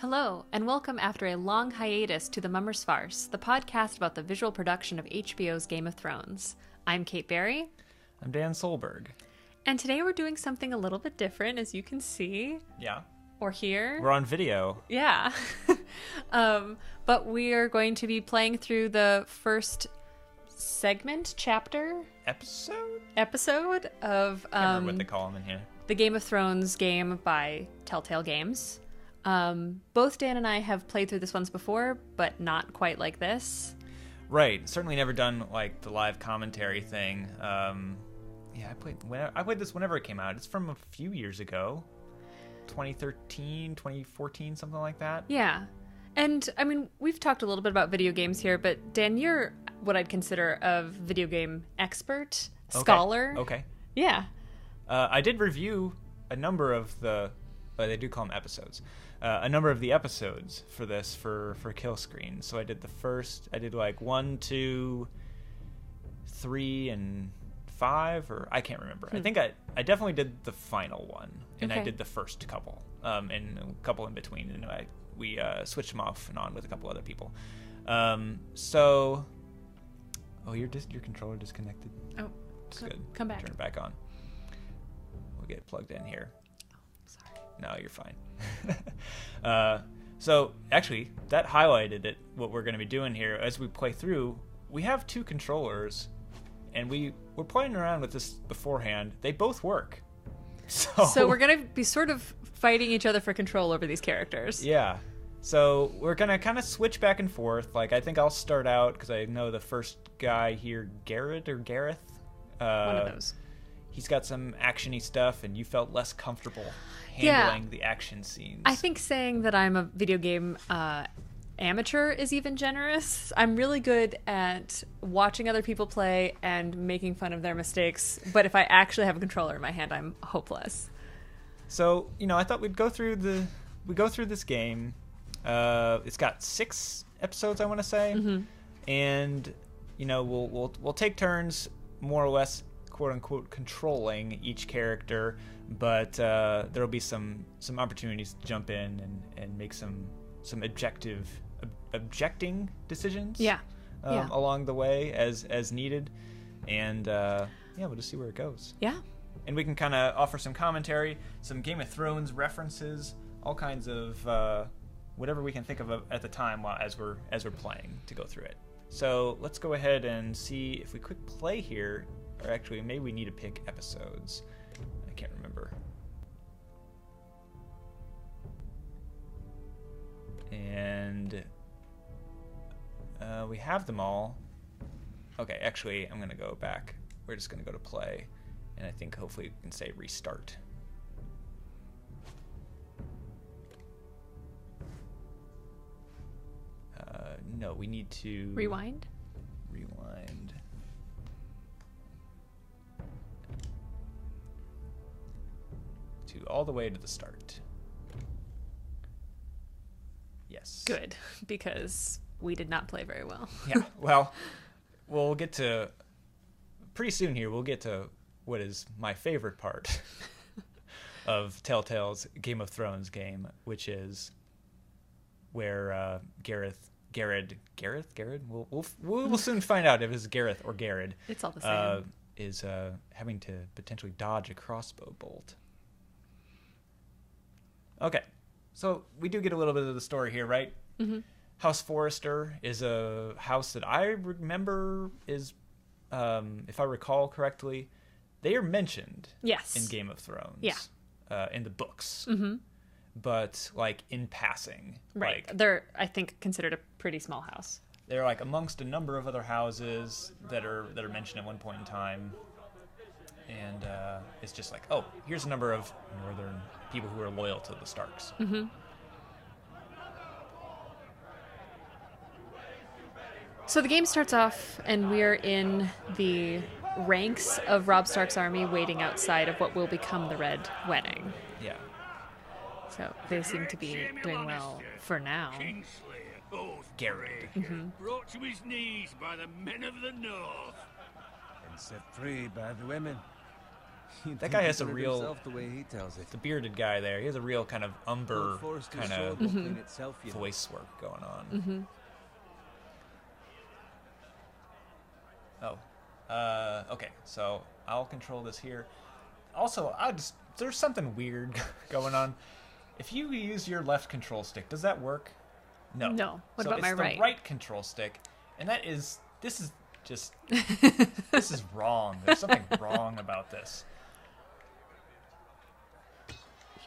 Hello, and welcome after a long hiatus to the Mummers Farce, the podcast about the visual production of HBO's Game of Thrones. I'm Kate Barry. I'm Dan Solberg. And today we're doing something a little bit different, as you can see. Yeah. Or hear. We're on video. Yeah. But we are going to be playing through the first segment, chapter? Episode of I can't remember what they call them in here. The Game of Thrones game by Telltale Games. Both Dan and I have played through this once before, but not quite like this. Right. Certainly never done like the live commentary thing. Yeah, I played this whenever it came out. It's from a few years ago. 2013, 2014, something like that. Yeah. And, I mean, we've talked a little bit about video games here, but Dan, you're what I'd consider a video game expert, scholar. Okay. Yeah. I did review a number of they do call them episodes, a number of the episodes for this for Kill Screen. So I did like 1, 2, 3, and 5, or I can't remember. I think I definitely did the final one, and I did the first couple, and a couple in between, and we switched them off and on with a couple other people. Your controller disconnected. Oh, that's good. Come back. Turn it back on. We'll get it plugged in here. Oh, sorry. No, you're fine. So actually, that highlighted it. What we're going to be doing here as we play through, we have two controllers, and we're playing around with this beforehand. They both work. So we're going to be sort of fighting each other for control over these characters. Yeah. So we're going to kind of switch back and forth. Like, I think I'll start out because I know the first guy here, Garrett or Gareth. One of those. He's got some actiony stuff, and you felt less comfortable handling the action scenes. I think saying that I'm a video game amateur is even generous. I'm really good at watching other people play and making fun of their mistakes, but if I actually have a controller in my hand, I'm hopeless. So, I thought we'd go through this game. It's got 6 episodes, I want to say. Mm-hmm. And we'll take turns more or less, quote unquote, controlling each character, but there'll be some opportunities to jump in and make some objecting decisions along the way as needed, and we'll just see where it goes. And we can kind of offer some commentary, some Game of Thrones references, all kinds of whatever we can think of at the time as we're playing to go through it. So let's go ahead and see if we click play here, or actually maybe we need to pick episodes. I can't remember. And we have them all. Okay, actually, I'm going to go back. We're just going to go to play, and I think hopefully we can say restart. No, we need to... Rewind? Rewind. All the way to the start. Yes. Good, because we did not play very well. Yeah, well, we'll get to... Pretty soon here, we'll get to what is my favorite part of Telltale's Game of Thrones game, which is where Gareth? We'll soon find out if it's Gareth or Garrett. It's all the same. Is having to potentially dodge a crossbow bolt. Okay, so we do get a little bit of the story here, right? Mm-hmm. House Forrester is a house that I remember is, if I recall correctly, they are mentioned in Game of Thrones. Yeah. In the books. Mm-hmm. But, like, in passing. Right. Like, they're, I think, considered a pretty small house. They're, like, amongst a number of other houses that are mentioned at one point in time. And it's just like, oh, here's a number of northern people who are loyal to the Starks. Mm-hmm. So the game starts off, and we're in the ranks of Robb Stark's army waiting outside of what will become the Red Wedding. Yeah. So they seem to be doing well for now. Garrett. Mm-hmm. Brought to his knees by the men of the North. And set free by the women. That guy has a real... The way he tells it. The bearded guy there. He has a real kind of umber kind of voice work going on. Oh. Okay, so I'll control this here. Also, there's something weird going on. If you use your left control stick, does that work? No. No. What about my right? It's the right control stick, and this is just... this is wrong. There's something wrong about this.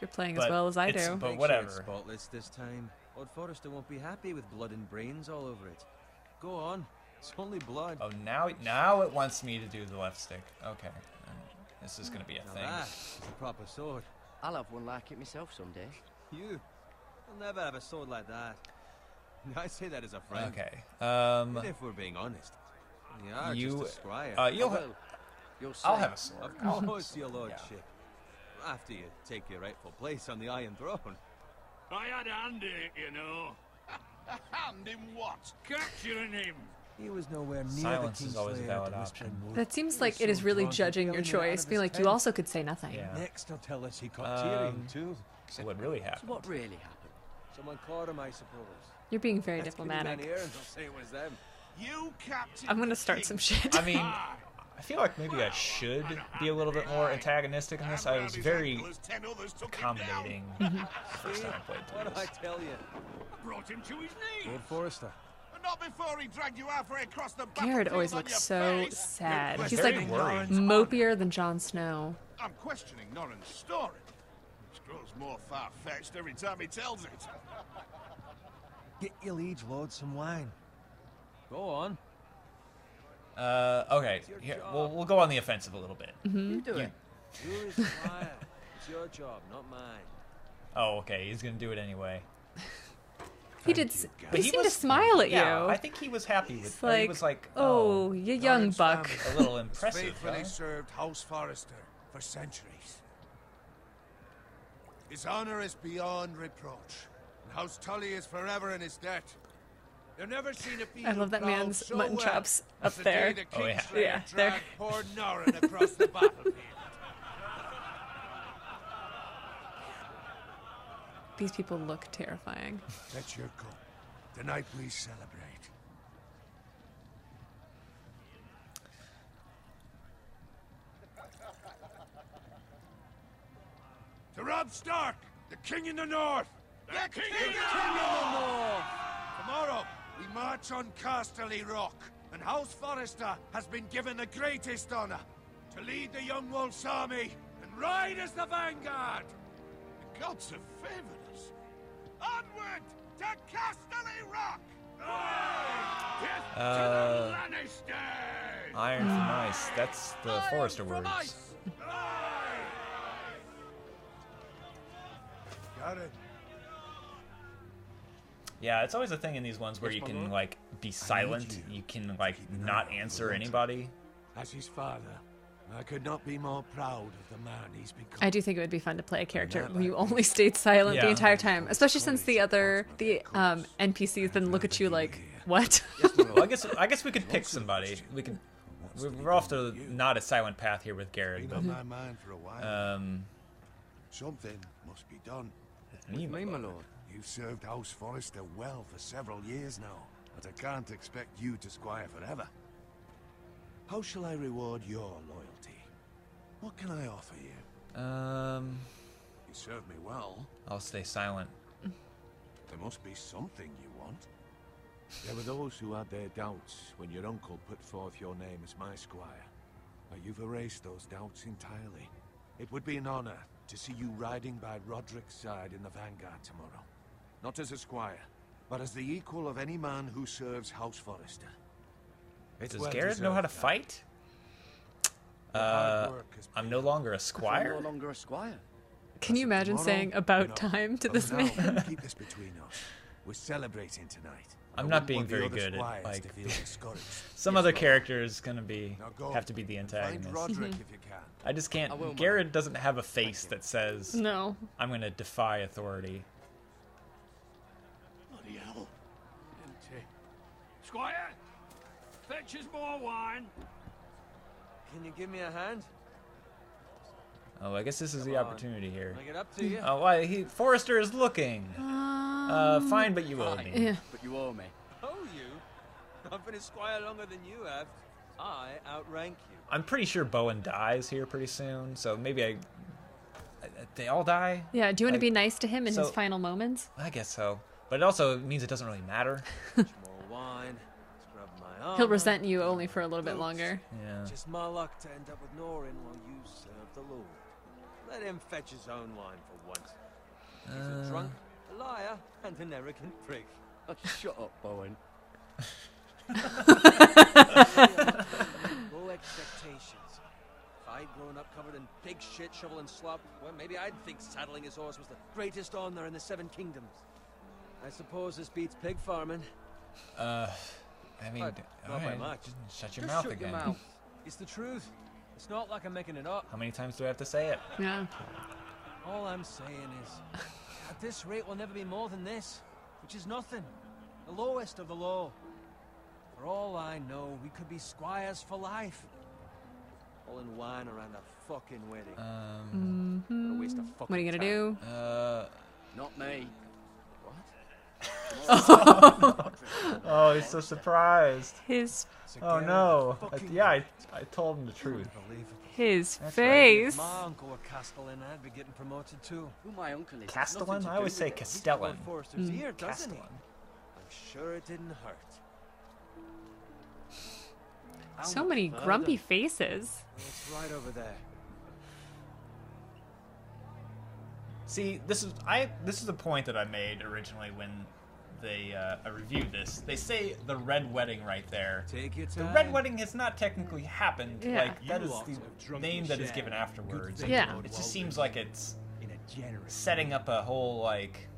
You're playing as well as I do. But whatever. Sure spotless this time. Old Forrester won't be happy with blood and brains all over it. Go on. It's only blood. Oh, now it wants me to do the left stick. Okay. This is going to be a thing. That's a proper sword. I'll have one like it myself someday. You'll never have a sword like that. I say that as a friend. Okay. But if we're being honest, you are just a squire. I'll have a sword. Of course, your lordship. After you take your rightful place on the Iron Throne. I had a hand in it, you know. A hand in what? Capturing him. He was nowhere near Silence the is always a valid option. That seems like it is really judging your choice, being like, you also could say nothing. Yeah. Next, he'll tell us he caught Tyrion too. So what really happened? So what really happened? Someone caught him, I suppose. You're being very diplomatic. Here and they'll say it was them. You captain. I'm gonna start some shit. I mean, I feel like maybe I should be a little bit more antagonistic in this. I was very accommodating first time I played through What do I tell you? I brought him to his knees. Old Forrester. Not before he dragged you halfway across the Garrett always battlefield looks on your so face. sad. He's He's very like worried. mopier than Jon Snow. I'm questioning Norrin's story. It grows more far-fetched every time he tells it. Get your liege lord some wine. Go on. Okay. Here, we'll go on the offensive a little bit. You do it. You're a squire. It's your job, not mine. Oh, okay. He's gonna do it anyway. He did. He seemed to smile at you. Yeah, I think he was happy with. Like, he was like, "Oh, you young buck." A little impressive. Faithfully served House Forrester for centuries. His honor is beyond reproach, and House Tully is forever in his debt. They've never seen a field I love that ploughed man's so mutton well chops as up the there. day the Oh, yeah. Kingslayer Yeah, there. dragged poor Norrin across the battlefield. These people look terrifying. Let your go. Tonight we celebrate. To Robb Stark, the king in the north. The king in the north. Tomorrow we march on Casterly Rock, and House Forrester has been given the greatest honor to lead the Young Wolf's army and ride as the vanguard. The gods have favored us. Onward to Casterly Rock! Death to the Lannisters! Iron from ice. That's the Forrester words. Got it. Yeah, it's always a thing in these ones where you can like be silent. You can like not answer anybody. As his father, I could not be more proud of the man he's become. I do think it would be fun to play a character who you only stayed silent the entire time, especially since the NPCs then look at you like, what? Well, I guess we could pick somebody. We're off to not a silent path here with Garrett. Been on my mind for a while. Something must be done. Me, my lord. You've served House Forrester well for several years now, but I can't expect you to squire forever. How shall I reward your loyalty? What can I offer you? You served me well. I'll stay silent. There must be something you want. There were those who had their doubts when your uncle put forth your name as my squire. But you've erased those doubts entirely. It would be an honor to see you riding by Roderick's side in the vanguard tomorrow. Not as a squire, but as the equal of any man who serves House Forrester. Does Garrett know how to fight? I'm no longer a squire. I'm no longer a squire. Can you imagine saying "about time" to this man? Keep this between us. We're celebrating tonight. I'm not being very good at like some other character is gonna have to be the antagonist. Roderick if you can. I just can't. Garrett doesn't have a face that says No. I'm gonna defy authority. Bloody hell. Squire, fetch us more wine. Can you give me a hand? Oh, I guess this is the opportunity here. I get up to you. Oh, why? Forrester is looking. Fine, but you owe me. Yeah. But you owe me. Oh, you? I've been a squire longer than you have. I outrank you. I'm pretty sure Bowen dies here pretty soon, so maybe they all die? Yeah, do you want to be nice to him in his final moments? I guess so. But it also means it doesn't really matter. More wine, scrub my arm. He'll resent you only for a little bit longer. Yeah. Just my luck to end up with Norin while you serve the Lord. Let him fetch his own wine for once. He's a drunk, a liar, and an arrogant prick. Oh, shut up, Bowen. Low expectations. If I'd grown up covered in pig shit, shovel, and slop, well, maybe I'd think saddling his horse was the greatest honor in the Seven Kingdoms. I suppose this beats pig farming. I mean, Not by much. Shut your Just mouth shut again. Your mouth. It's the truth. It's not like I'm making it up. How many times do I have to say it? Yeah. All I'm saying is, at this rate, we'll never be more than this, which is nothing. The lowest of the low. For all I know, we could be squires for life. All in wine around a fucking wedding. What a waste of fucking What are you gonna do? Not me. Oh, he's so surprised. His Oh no. I told him the truth. his That's face. If my uncle were Castellan, I'd be getting promoted too. Who my uncle is? Castellan? I always say Castellan. Forrester's ear, doesn't Castellan. he? I'm sure it didn't hurt. So many grumpy faces. It's right over there. See, this is a point that I made originally when I reviewed this. They say the Red Wedding right there. Take your The time. Red Wedding has not technically happened. Yeah. Like that is the name that is given afterwards. Yeah. It just seems like it's setting up a whole like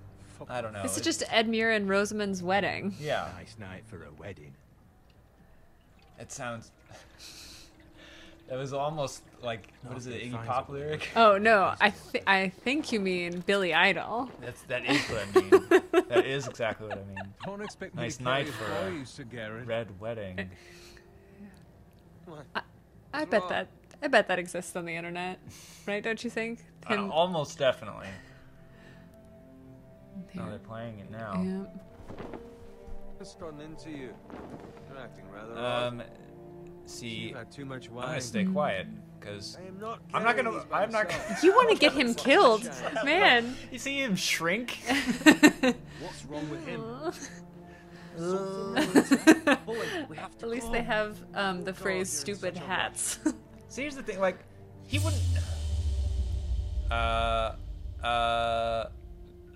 I don't know. This is just Edmure and Rosamund's wedding. Yeah. Nice night for a wedding. It sounds. It was almost like what is it, Iggy Pop lyric? Oh no, I think you mean Billy Idol. That is what I mean. That is exactly what I mean. Don't expect me Nice to carry night it for for a you, Sir Garrett. Red Wedding. I bet that exists on the internet, right? Don't you think? Almost definitely. Oh, they're playing it now. Yeah. What's gotten into you? You're acting rather odd. See, You've had too much I'm wine. gonna stay quiet because I am not. I'm not gonna. carrying these by I'm not. myself. You want to get him killed, man. You see him shrink? What's wrong with him? We have to At least go. they have the phrase you're in "stupid such a hats." See, here's the thing. Like, he wouldn't.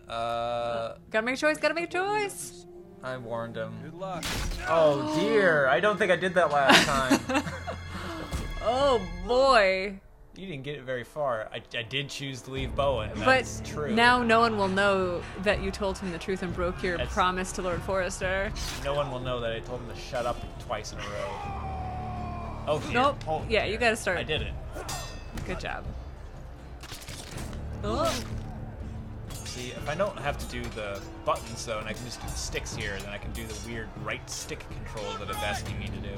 Gotta make a choice. Gotta make a choice. I warned him. Good luck. Oh dear! I don't think I did that last time. Oh boy. You didn't get it very far. I did choose to leave Bowen. But That's true. now no one will know that you told him the truth and broke your That's- promise to Lord Forrester. No one will know that I told him to shut up twice in a row. Oh, here. Nope. Oh, Yeah, you gotta start. I did it. Good job. See, if I don't have to do the buttons though, and I can just do the sticks here, then I can do the weird right stick control that it's asking me to do.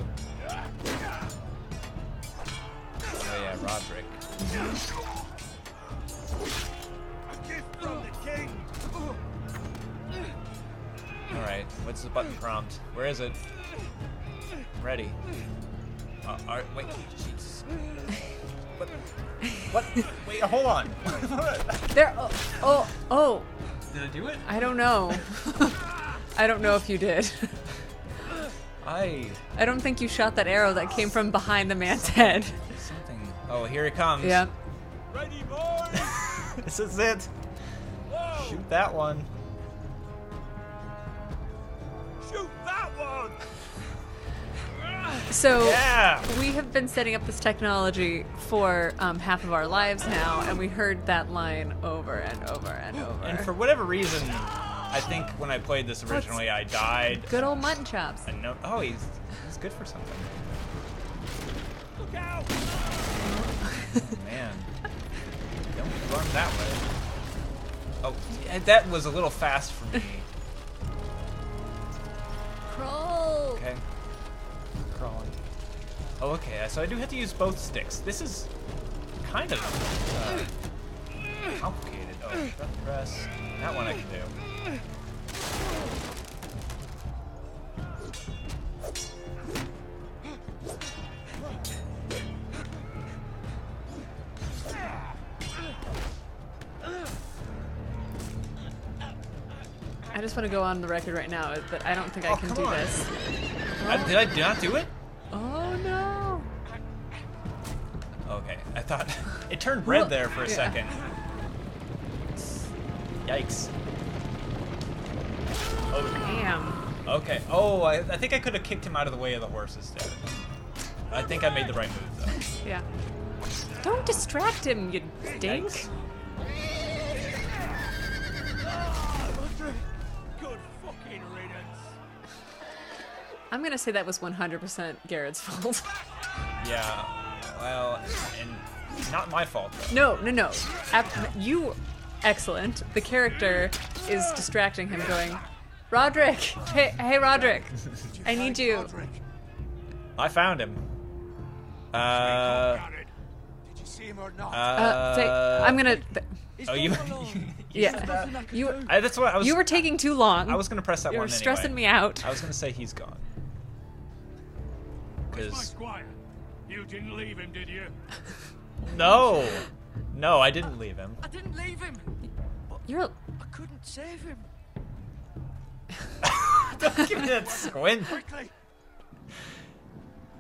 Oh yeah, Roderick. A gift from the king. Alright, what's the button prompt? Where is it? I'm ready. Wait, jeez. What? Wait, hold on. There. Oh. Did I do it? I don't know. I don't know if you did. I don't think you shot that arrow that came from behind the man's head. something. Oh, here it comes. Yep. Ready, boys? This is it. Whoa! Shoot that one. Shoot that one! So Yeah. we have been setting up this technology for half of our lives now, and we heard that line over and over and over. And for whatever reason, I think when I played this originally, I died. Good old mutton chops. And no, oh, he's good for something. Look out! Oh, man, don't run that way. Oh, yeah, that was a little fast for me. Crawl. Okay, crawling. Oh, okay. So I do have to use both sticks. This is kind of complicated. Oh, breath press. That one I can do. I just want to go on the record right now that I don't think I can do this. Did I not do it? Oh no! Okay, I thought it turned red there for a second. Yikes. Oh damn. Okay. Oh, I think I could have kicked him out of the way of the horses there. I think I made the right move though. Yeah. Don't distract him, you dink. Yikes. I'm gonna say that was 100% Garrett's fault. Yeah. Well, and not my fault though. No. You, excellent. The character is distracting him, going, Roderick. Hey, Roderick. I need you. I found him. Did you see him or not? I'm gonna. Oh, you. Yeah. That's what I was. You were taking too long. I was gonna press that You one were anyway. stressing me out. I was gonna say he's gone. Where's my squire? You didn't leave him, did you? No, I didn't leave him. I didn't leave him. You're. I couldn't save him. Don't give me that squint. Quickly.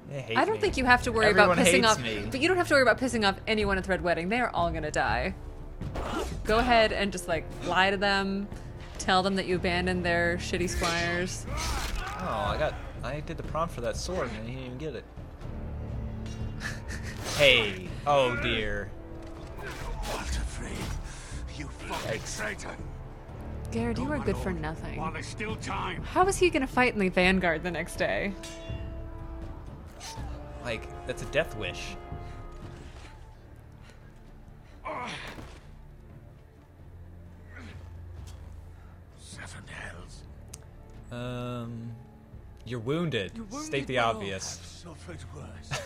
They I don't hate think me. you have to worry Everyone about pissing hates off. me. But you don't have to worry about pissing off anyone at the Red Wedding. They are all gonna die. Go ahead and just like lie to them, tell them that you abandoned their shitty squires. Oh, I did the prompt for that sword and he didn't even get it. Hey, oh dear. Walter Frey, you fucking traitor. Garrett, you Go, are my good for lord, nothing. While there's still time. How is he gonna fight in the Vanguard the next day? Like, that's a death wish. Seven hells. You're wounded. State the obvious. Suffered worse.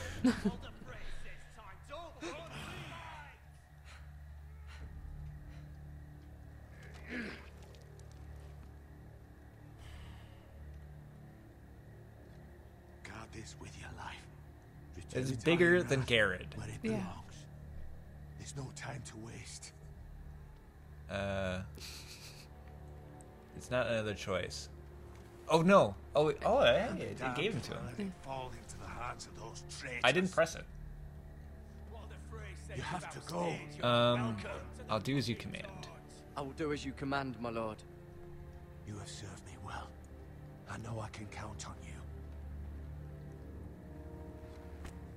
Guard this with your life. Return It's it to bigger Iron than Earth, Garrett. where it Yeah. belongs. There's no time to waste. It's not another choice. Oh no. Oh, hey, it gave him to him. Let it fall into the hands of those traitors. I didn't press it. You have to go. I'll do as you command. I will do as you command, my lord. You have served me well. I know I can count on you.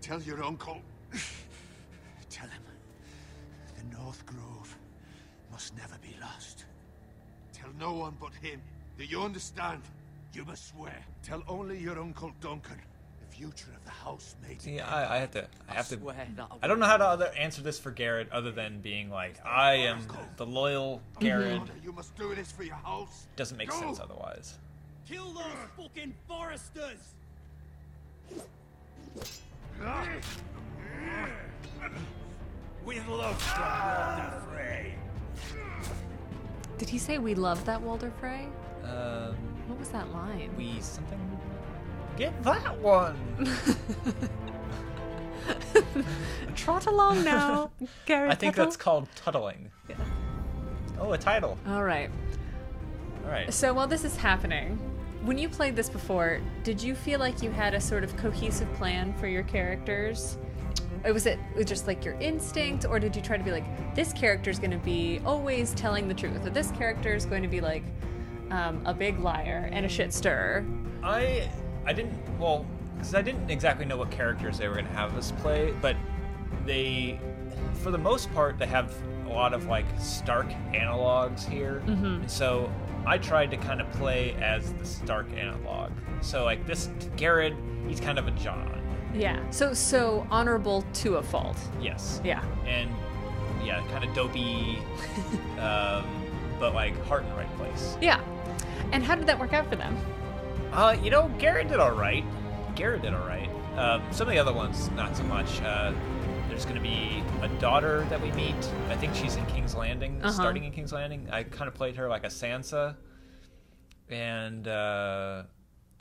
Tell your uncle. Tell him. The North Grove must never be lost. Tell no one but him. Do you understand? You must swear. Tell only your Uncle Duncan. The future of the house may See, depend. I have to. Swear that I don't know how to answer this for Garrett other than being like, I am the loyal Garrett. You must do this for your house. Doesn't make Go. sense otherwise. Kill those fucking Forresters! We love Walter Frey. Did he say we love that Walder Frey? Um, What was that line? we something. Get that one. Trot along now, Garrett. I think Kettle. that's called tuttling. Yeah. Oh, a title. All right. All right. So while this is happening, when you played this before, did you feel like you had a sort of cohesive plan for your characters? Or was it just like your instinct, or did you try to be like, this character's going to be always telling the truth, or this character is going to be like a big liar and a shit stirrer? I didn't, well, because I didn't exactly know what characters they were going to have us play, but they, for the most part, they have a lot of like Stark analogs here. And so I tried to kind of play as the Stark analog. So like this Garrett, he's kind of a John. Yeah. So honorable to a fault. Yes. Yeah. And yeah, kind of dopey, but like heart in the right place. Yeah. And how did that work out for them? You know, Garrett did all right. Some of the other ones, not so much. There's going to be a daughter that we meet. I think she's in King's Landing, starting in King's Landing. I kind of played her like a Sansa. And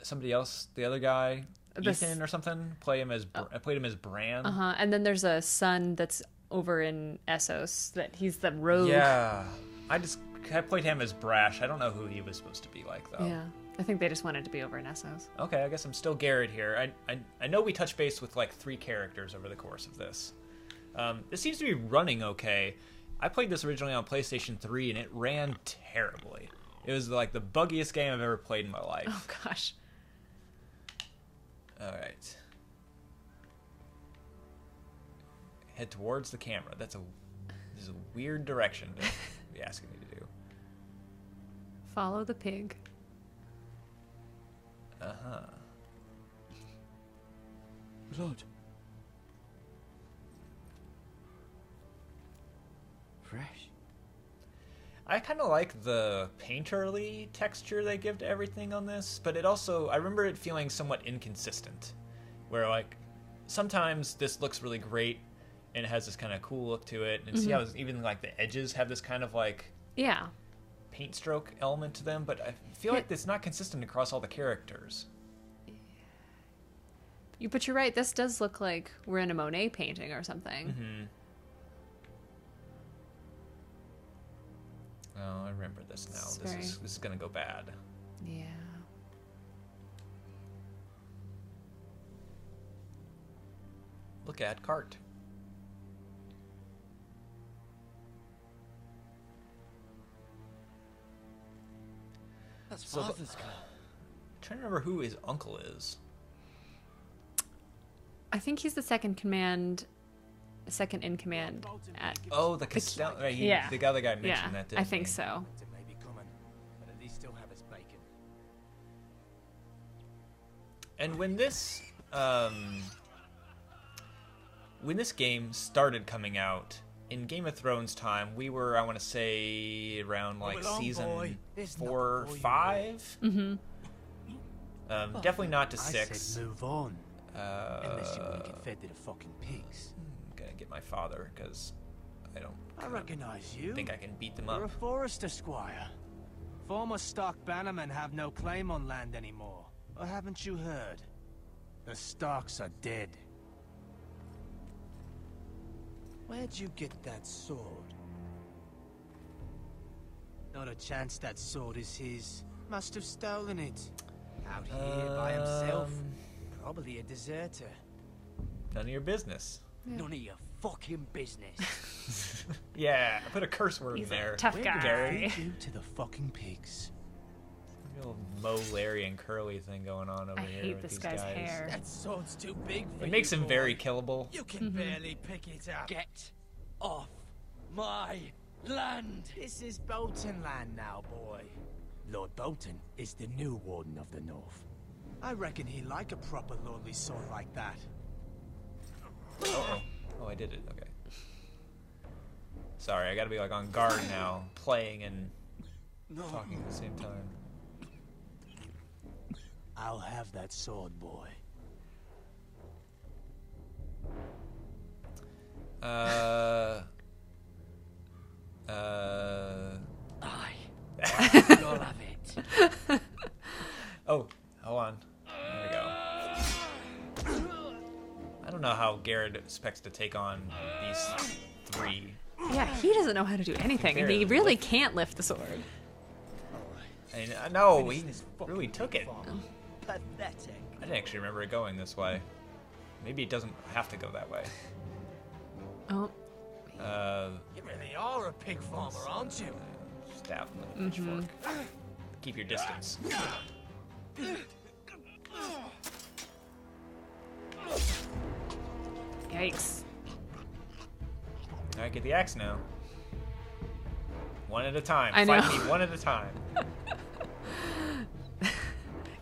somebody else, the other guy, Ethan or something, I played him as Bran. And then there's a son that's over in Essos that he's the rogue. Yeah. I played him as Brash. I don't know who he was supposed to be like, though. Yeah. I think they just wanted to be over in Essos. Okay, I guess I'm still Garrett here. I know we touched base with like 3 characters over the course of this. This seems to be running okay. I played this originally on PlayStation 3, and it ran terribly. It was like the buggiest game I've ever played in my life. Oh, gosh. All right. Head towards the camera. This is a weird direction to be asking me to do. Follow the pig. Blood. Fresh. I kind of like the painterly texture they give to everything on this, but it also, I remember it feeling somewhat inconsistent, where like sometimes this looks really great and it has this kind of cool look to it, and see how even like the edges have this kind of like paint stroke element to them, but I feel like it's not consistent across all the characters. But you're right, this does look like we're in a Monet painting or something. Oh, I remember this now. This is gonna go bad. Yeah. Look at cart. That's Father's car. I'm trying to remember who his uncle is. I think he's the second in command at... Oh, the Castellan. Right, the other guy mentioned that, didn't I think so. It may be coming, but at least still have his bacon. And when this game started coming out, in Game of Thrones time, we were, I want to say, around like season 4 or 5. Definitely not to 6. I said move on. Unless you want to get fed to the fucking pigs. I'm gonna get my father, because I recognize you. think I can beat them You're up. a Forrester squire. Former Stark bannermen have no claim on land anymore. Or haven't you heard? The Starks are dead. Where'd you get that sword? Not a chance that sword is his. Must have stolen it. Out here by himself. Probably a deserter. None of your business. None of your fucking business. Yeah, I put a curse word in there. Tough guy. Feed you to the fucking pigs. Little Mo, Larry, and Curly thing going on over here. I hate with this these guy's guys. hair. That sword's too big for It you, makes him boy. very killable. You can barely pick it up. Get off my land. This is Bolton land now, boy. Lord Bolton is the new Warden of the North. I reckon he'd like a proper lordly sword like that. Oh, I did it. Okay. Sorry, I gotta be like on guard now, playing and talking at the same time. I'll have that sword, boy. You'll have it. Oh, hold on. There we go. I don't know how Garrett expects to take on these 3. Yeah, he doesn't know how to do anything, and he really can't lift the sword. No, he really took it. Pathetic. I didn't actually remember it going this way. Maybe it doesn't have to go that way. Oh. You really are a pig farmer, aren't you? Stab him with a pitchfork. Keep your distance. Yikes. Alright, get the axe now. One at a time. I know. Fight me one at a time.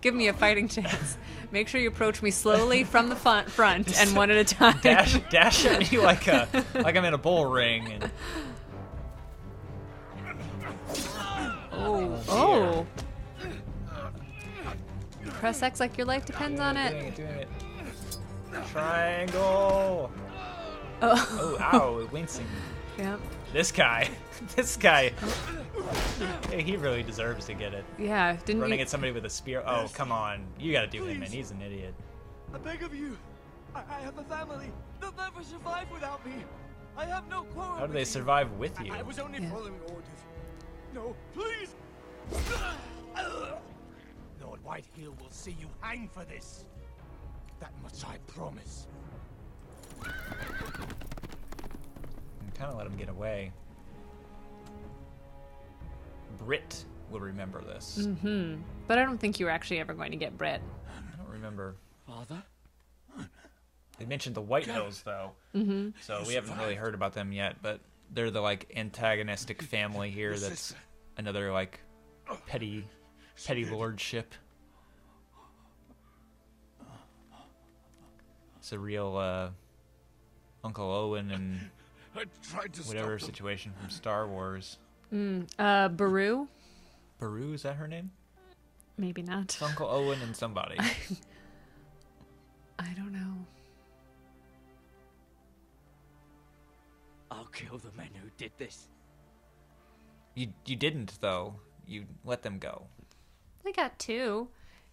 Give me a fighting chance. Make sure you approach me slowly from the front and one at a time. Dash at me like I'm in a bull ring. And... Oh. Press X like your life depends on it. Doing it. Triangle. Oh, ow, wincing. Yep. This guy. Hey, he really deserves to get it. Yeah, didn't Running at somebody with a spear. Oh, come on. You gotta do him, man. He's an idiot. I beg of you. I have a family. They'll never survive without me. I have no quarrel. How do they survive with you? I was only following orders. No, please. Lord Whitehill will see you hang for this. That much I promise. Kind of let him get away. Brit will remember this. Mm-hmm. But I don't think you were actually ever going to get Brit. I don't remember. Father? They mentioned the Whitehills, though. Mm-hmm. So we haven't really heard about them yet, but they're the, like, antagonistic family here that's another, like, petty lordship. It's a real, Uncle Owen and whatever situation from Star Wars. Beru? Beru, is that her name? Maybe not. It's Uncle Owen and somebody. I don't know. I'll kill the men who did this. You didn't, though. You let them go. I got 2.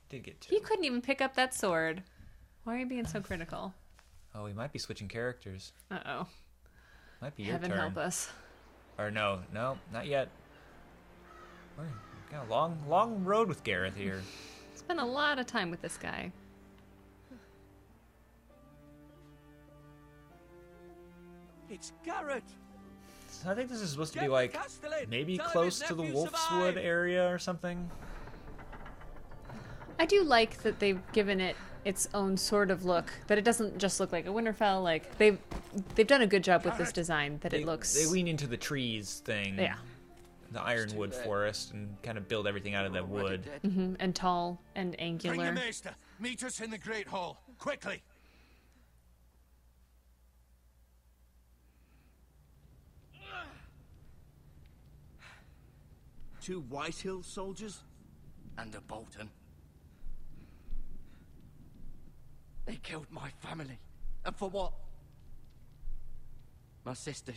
Did get 2. He couldn't even pick up that sword. Why are you being so critical? Oh, we might be switching characters. Uh-oh. Might be your Heaven turn. help us. Or no, not yet. We've got a long road with Gareth here. Spent a lot of time with this guy. It's Garrett. So I think this is supposed to be like maybe close to the Wolfswood area or something. I do like that they've given it its own sort of look, that it doesn't just look like a Winterfell. Like they've done a good job with this design, that it looks. They lean into the trees thing. Yeah. The ironwood forest and kind of build everything out of that wood. Mm-hmm. And tall and angular. Bring the maester. Meet us in the Great Hall. Quickly. Two Whitehill soldiers? And a Bolton. They killed my family. And for what? My sister,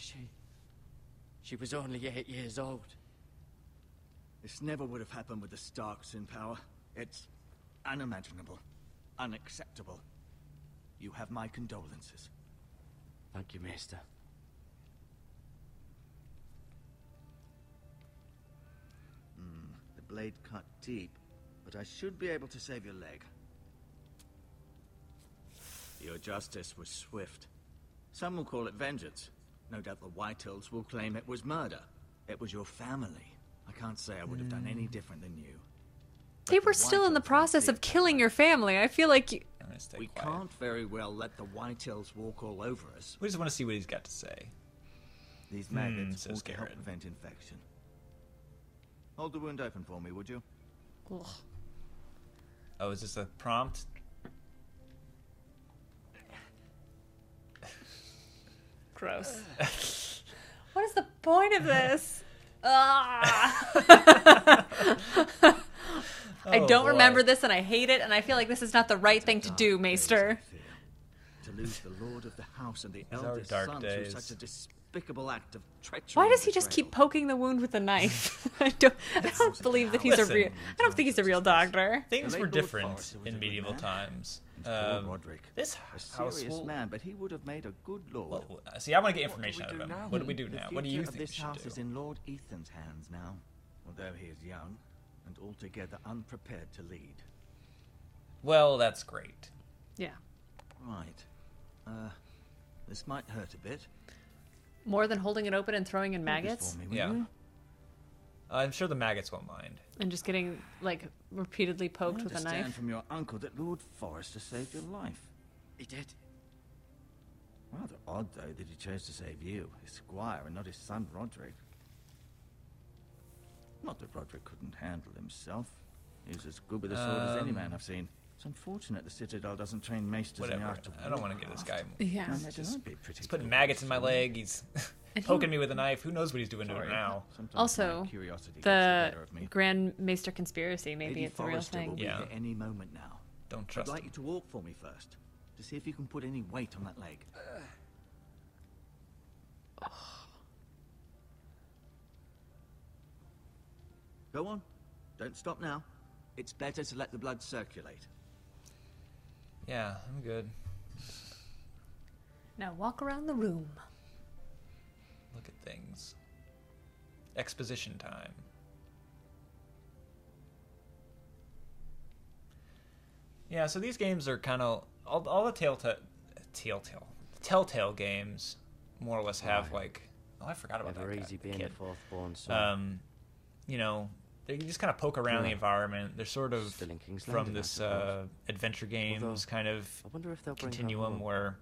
she was only 8 years old. This never would have happened with the Starks in power. It's unimaginable. Unacceptable. You have my condolences. Thank you, Maester. The blade cut deep, but I should be able to save your leg. Your justice was swift. Some will call it vengeance. No doubt the Whitehills will claim it was murder. It was your family. I can't say I would have done any different than you. They were still in the process of killing your family. I feel like you... We can't very well let the Whitehills walk all over us. We just want to see what he's got to say. These maggots ought to help prevent infection. Hold the wound open for me, would you? Ugh. Oh, is this a prompt? Gross. What is the point of this? I don't remember this, and I hate it, and I feel like this is not the right thing to do, Maester. To lose the lord of the house and the eldest son through such a despicable act of treachery. Why does he just keep poking the wound with a knife? I don't believe that he's a real. I don't think he's a real doctor. Things were different in medieval times. Roderick, this house will... man, but he would have made a good lord. Well, see, I want to get information out of him. What do we do now? What do you think we should do? This house is in Lord Ethan's hands now, although he is young and altogether unprepared to lead. Well, that's great. Yeah. Right. This might hurt a bit. More than holding it open and throwing in maggots? Yeah. I'm sure the maggots won't mind. And just getting, like, repeatedly poked with a knife? I understand from your uncle that Lord Forrester saved your life. He did. Rather odd, though, that he chose to save you, his squire, and not his son Roderick. Not that Roderick couldn't handle himself. He's as good with a sword as any man I've seen. It's unfortunate the Citadel doesn't train maesters in the art of war. I don't want to give this guy... Yeah. He's putting maggots in my leg. He's poking me with a knife. Who knows what he's doing to it now? Also, the Grand Maester conspiracy, maybe it's a real thing. Yeah. Any moment now. Don't trust I'd like you to walk for me first, to see if you can put any weight on that leg. Go on. Don't stop now. It's better to let the blood circulate. Yeah, I'm good. Now walk around the room. Look at things. Exposition time. Yeah, so these games are kind of all the Telltale games more or less have like, oh, I forgot about Never that easy guy, being kid. the fourth born son. You know, they just kind of poke around the environment. They're sort of Still in King's from Landing, I this suppose. adventure games Although, kind of I wonder if they'll bring her continuum home. where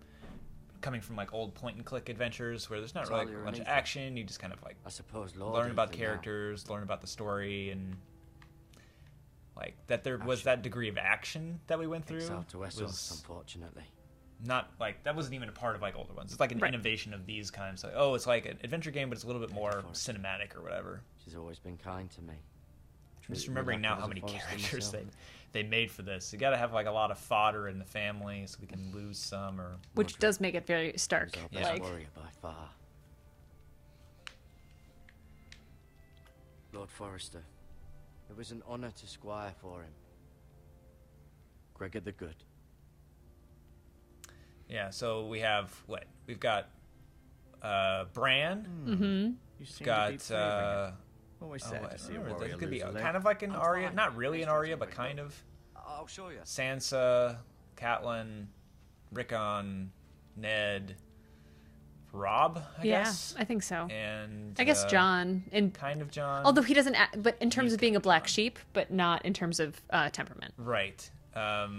coming from like old point and click adventures where there's not really Talia a and bunch of Ethan. action. You just kind of like I suppose Lord learn about Ethan now. characters, learn about the story, and like that there was Action. that degree of action that we went through Exiled to Westeros, was unfortunately. not like that wasn't even a part of like older ones. It's like an innovation of these kinds. Like, oh, it's like an adventure game, but it's a little bit more cinematic or whatever. She's always been kind to me. I'm just Treated me remembering like I now was how a many Forrester characters myself. they made for this. You got to have like a lot of fodder in the family so we can lose some or Which does make it very stark. He was our Yeah. best Like, warrior by far. Lord Forrester. It was an honor to squire for him. Gregor the Good. yeah. So we have what we've got. Bran. You We've seem to be got. favouring her. Always sad to see a warrior That could be lose a leg. kind of like an I'm Arya, fine. not really an Let's Arya, do but something. kind of. I'll show you. Sansa, Catelyn, Rickon, Ned, Robb, I yeah, guess. I think so. And I guess John, and kind of John. although he doesn't, but in terms He's of being a kind of black John. sheep, but not in terms of temperament. Right. A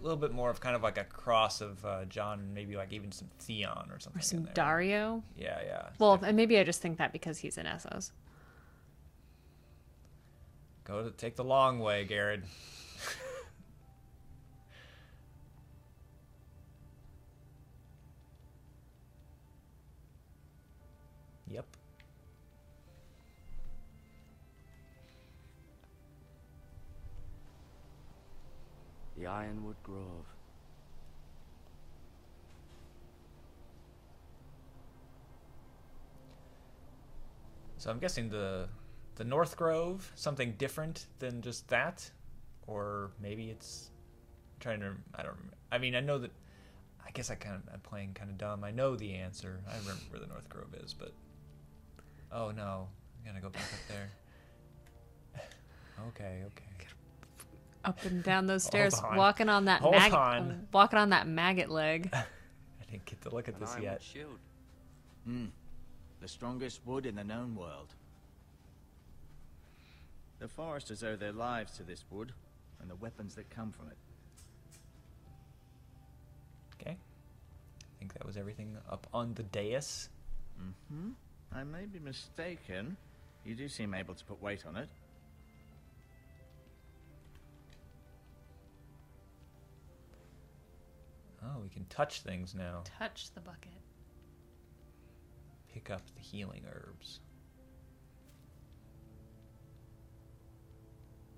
little bit more of kind of like a cross of John and maybe like even some Theon or something. Or some in there. Dario. Yeah, yeah. Well, and maybe I just think that because he's in Essos. Take the long way, Garrett. Yep. The Ironwood Grove. So I'm guessing the North Grove, something different than just that, or maybe it's I don't remember. I mean, I know that. I guess I'm playing kind of dumb. I know the answer. I remember where the North Grove is, but oh no, I gotta go back up there. Okay. Up and down those stairs, on. walking on that Hold on. walking on that maggot leg. I didn't get to look at this An yet. ironwood shield. The strongest wood in the known world. The Foresters owe their lives to this wood and the weapons that come from it. Okay. I think that was everything up on the dais. I may be mistaken. You do seem able to put weight on it. Oh, we can touch things now. Touch the bucket. Pick up the healing herbs.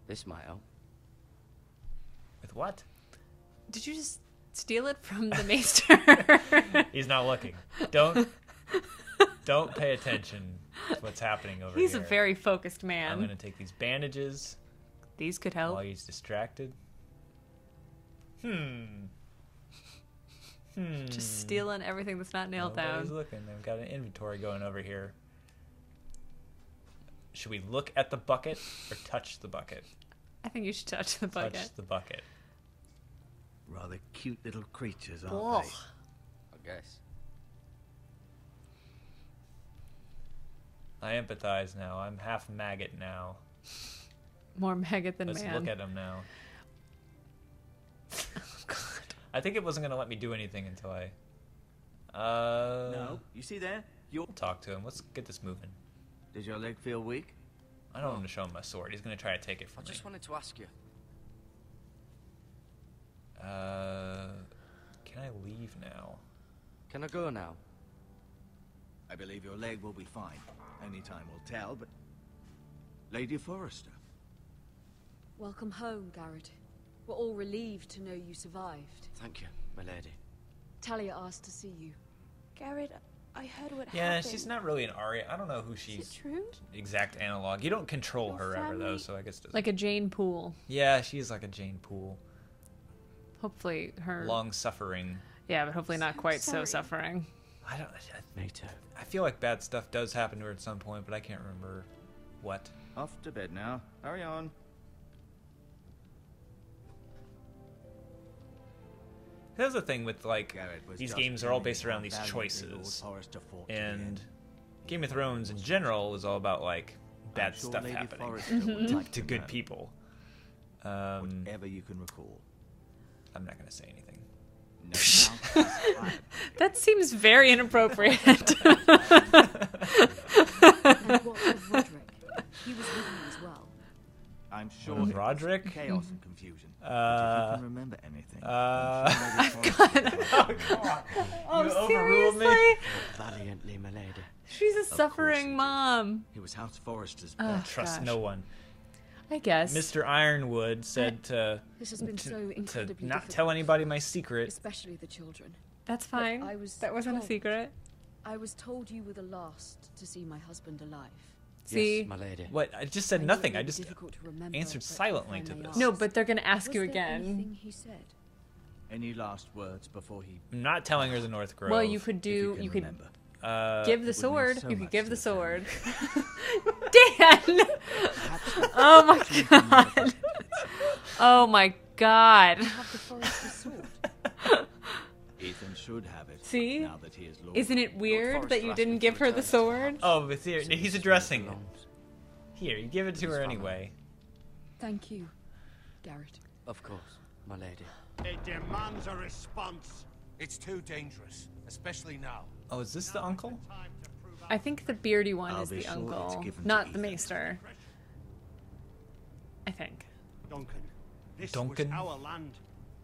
This might help. With what? Did you just steal it from the maester? He's not looking. Don't pay attention to what's happening over He's here. a very focused I'm man. gonna take these bandages These could while help. he's distracted. Just stealing everything that's not nailed Nobody's down. looking. We've got an inventory going over here. Should we look at the bucket or touch the bucket? I think you should touch the bucket. Touch the bucket. Rather cute little creatures, aren't Ugh. they? I guess. I empathize now. I'm half maggot now. More maggot than Let's man. look at him now. I think it wasn't going to let me do anything until I... No, you see there? talk to him. Let's get this moving. Does your leg feel weak? I don't want to show him my sword. He's going to try to take it I from me. just wanted to ask you. Can I leave now? Can I go now? I believe your leg will be fine. Only time will tell, but... Lady Forrester. Welcome home, Garrett. We're all relieved to know you survived. Thank you, my lady. Talia asked to see you. Garrett, I heard what Yeah, happened. she's not really an Arya. I don't know who she's true? exact analog. You don't control her ever though, so I guess it doesn't. Like a Jane Poole. Yeah, she's like a Jane Poole. Hopefully her Long suffering. Yeah, but hopefully not quite so suffering. I don't. Me too. I feel like bad stuff does happen to her at some point, but I can't remember what. Off to bed now. Hurry on. There's the thing with like was these just games are all based beginning around these how valiantly Lord choices, Forrester fought to the and end. Game of Thrones in general is all about like bad I'm sure stuff Lady happening Forrester would like to to good know. people. Whatever you can recall. I'm not gonna say anything. No doubt. That seems very inappropriate. And what of Roderick? He was with you as well. I'm sure Was it was Roderick? chaos and confusion. But if you can remember anything, I'm sure Lady Forrester Oh, You overruled me? seriously? Valiantly, my lady. She's a course he suffering did. mom. He was House Forrester's Oh, best. Trust gosh. no one. I guess. Mr. Ironwood said to This has been so incredibly not difficult, tell anybody my secret. especially the children. That's fine. I was That wasn't a told. secret. I was told you were the last to see my husband alive. See? Yes, my lady. What? I just said I know nothing. it I may be just difficult to remember, answered but silently if I to may this. ask, No, but they're gonna ask was you there again. anything he said? Any last words before he... I'm not telling her the North Grove. Well, you could if do. can You could remember. give the it would mean sword. so You could much give to the the sword. family. Dan! Oh my god. Oh my god. Have the Forrester's sword. Ethan should have it. See? Now that he is Lord. Isn't it weird that you didn't give her the sword? Oh, but here, he's addressing it. Here, you give it to her anyway. Thank you, Garrett. Of course, my lady. It demands a response. It's too dangerous, especially now. Oh, is this the uncle? I think the beardy one I'll is be the sure it's uncle, given to not the Ethan. maester. I think. Duncan, this Duncan? was our land.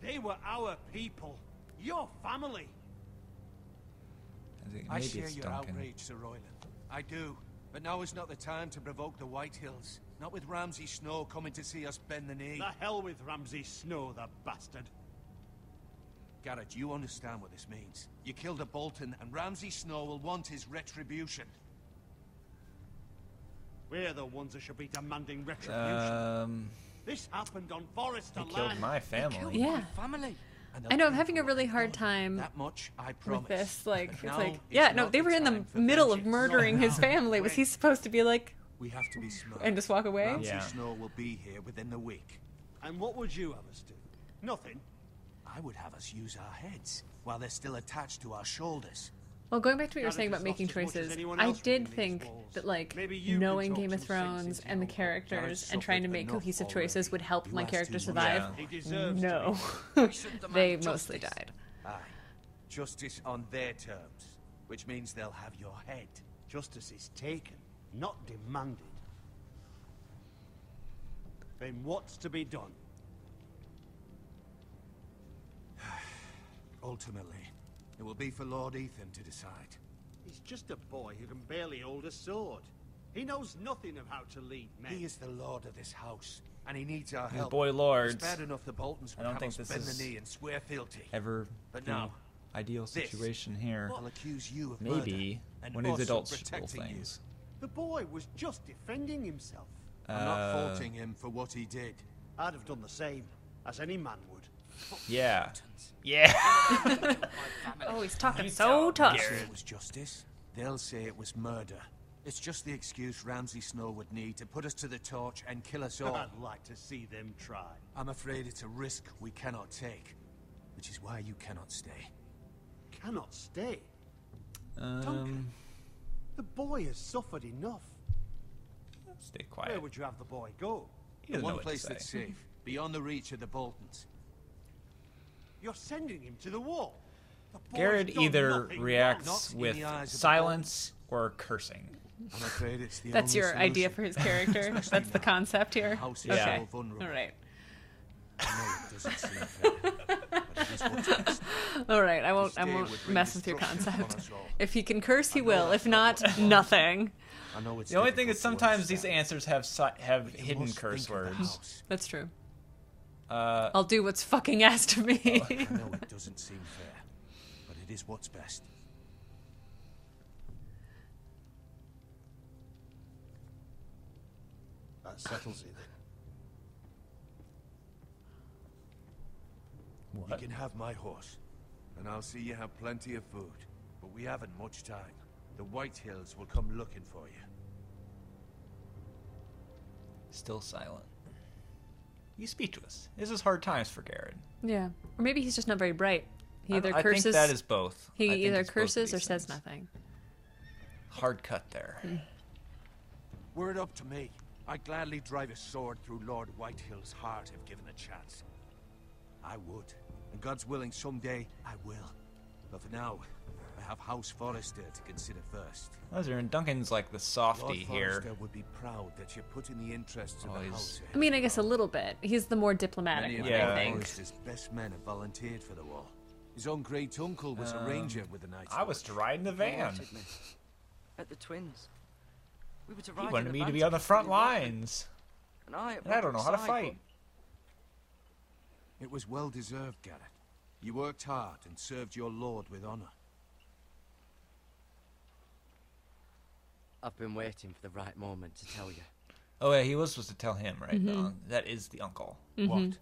They were our people. Your family. Maybe I share it's your Duncan. outrage, Sir Royland. I do. But now is not the time to provoke the White Hills. Not with Ramsay Snow coming to see us bend the knee. The hell with Ramsay Snow, the bastard. Garrett, you understand what this means. You killed a Bolton, and Ramsay Snow will want his retribution. We're the ones that should be demanding retribution. This happened on Forrester He killed land. my family. Yeah. Family. And I know, I'm they'll having a pay for really what hard they've done. time That much I promise. with this. Like, But it's now like, is yeah, no, not they were in the time for middle of vengeance. murdering his family. Was he supposed to be like, We have to be smart. and just walk away? Ramsay Yeah. Snow will be here within the week. And what would you have us do? Nothing. I would have us use our heads while they're still attached to our shoulders. Well, going back to what you were Garrett saying has about making lost as much as choices, anyone I else did within these think walls. that, like, Maybe you knowing can talk Game of some sense Thrones into and the your characters Garrett's and trying to suffered make enough cohesive already. choices would help You my asked character him survive. well. He deserves No. We should demand They justice. mostly died. Aye. Justice on their terms, which means they'll have your head. Justice is taken, not demanded. Then what's to be done? Ultimately, it will be for Lord Ethan to decide. He's just a boy who can barely hold a sword. He knows nothing of how to lead men. He is the lord of this house, and he needs our These help. boy lords. It's bad enough the Boltons I would don't have think us this bend is the knee and swear fealty. Ever But the now, ideal this situation here. I'll accuse you of Maybe murder, and one of us these adults of will protecting you. things. The boy was just defending himself. I'm not faulting him for what he did. I'd have done the same, as any man would. Yeah. Yeah. Oh, he's talking so tough. They'll say it was justice. They'll say it was murder. It's just the excuse Ramsay Snow would need to put us to the torch and kill us all. I'd like to see them try. I'm afraid it's a risk we cannot take, which is why you cannot stay. Cannot stay. Duncan, the boy has suffered enough. Stay Where quiet. would you have the boy go? He The doesn't know one what to place say. that's safe, beyond the reach of the Boltons. You're sending him to the wall. The boy's Garrett done either nothing reacts Not in with the eyes of the silence or cursing. I'm afraid it's the That's only your idea solution. for his character? That's the concept here? The house is Yeah. so vulnerable. All right. I know it doesn't seem fair, but it is what's best. All right, I won't This day won't would bring mess with your destruction upon concept. us all. If he can curse, he I know will. that's If not not, what you want. nothing. I know it's The only thing difficult is to sometimes these understand, answers have but you hidden must curse think of the words. house. That's true. Uh, I'll do what's fucking asked of me. I know it doesn't seem fair, but it is what's best. That settles it. What? You can have my horse, and I'll see you have plenty of food. But we haven't much time. The White Hills will come looking for you. Still silent. He's speechless. This is hard times for Garrett. Yeah. Or maybe he's just not very bright. He either curses. I think that is both. He either curses or says nothing. Hard cut there. Word up to me. I'd gladly drive a sword through Lord Whitehill's heart if given a chance. I would. And God's willing, someday I will. But for now, I have House Forrester to consider first. And Duncan's like the softy Lord here. Forrester would be proud that you're putting the interests of the house. I mean, I guess a little bit. He's the more diplomatic one, I think. Forrester's best men have volunteered for the war. His own great uncle was a ranger with the Knights. I was to ride in the van. At the Twins. We were to ride. He wanted me to be on the front lines. And I don't know how to fight. It was well deserved, Garrett. You worked hard and served your lord with honor. I've been waiting for the right moment to tell you. Oh yeah, he was supposed to tell him, right? That is the uncle. What?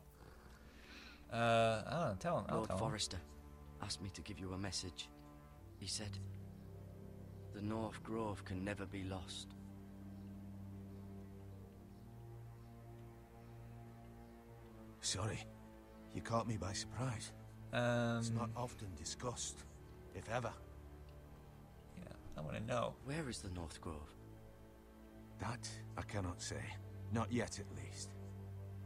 I don't know. Tell him. Lord Forrester asked me to give you a message. He said, the North Grove can never be lost. Sorry, you caught me by surprise. It's not often discussed, if ever. Yeah, I want to know. Where is the North Grove? That I cannot say. Not yet, at least.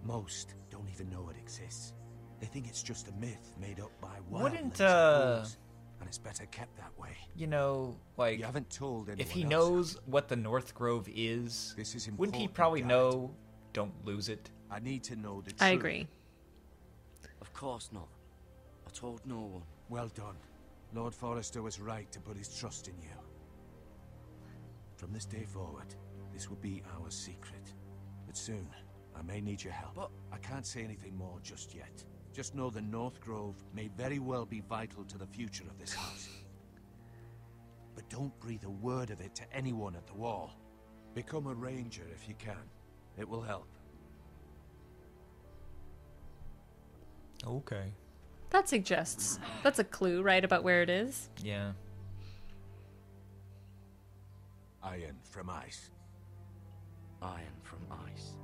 Most don't even know it exists. They think it's just a myth made up by wildlings and it's better kept that way. You know, like, you haven't told anyone if he else. knows what the North Grove is, This is wouldn't he important, probably Garrett. know? Don't lose it. I need to know the truth. I agree. Of course not. I told no one. Well done. Lord Forrester was right to put his trust in you. From this day forward, this will be our secret. But soon, I may need your help. But I can't say anything more just yet. Just know the North Grove may very well be vital to the future of this house. But don't breathe a word of it to anyone at the wall. Become a ranger if you can. It will help. Okay. That suggests. That's a clue, right, about where it is? Yeah. Iron from ice. Iron from ice.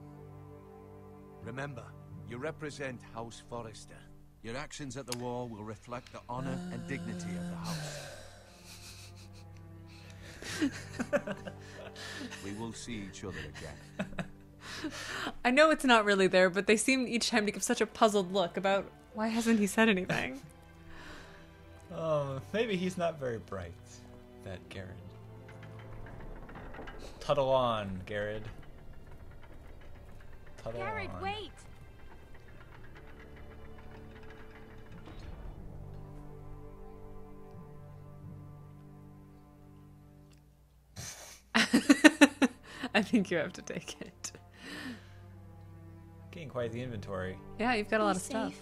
Remember, you represent House Forrester. Your actions at the wall will reflect the honor and dignity of the house. We will see each other again. I know it's not really there, but they seem each time to give such a puzzled look about why hasn't he said anything? Oh, maybe he's not very bright, that Garrett. Tuttle on, Garrett. Tuttle Garrett, on. wait! I think you have to take it. Getting quite the inventory. Yeah, you've got a lot of stuff.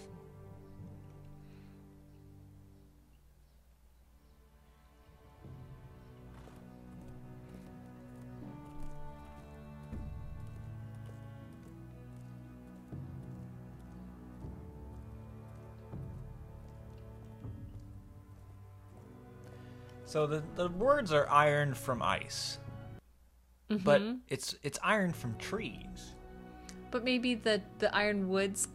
So the words are iron from ice. But it's iron from trees. But maybe the iron woods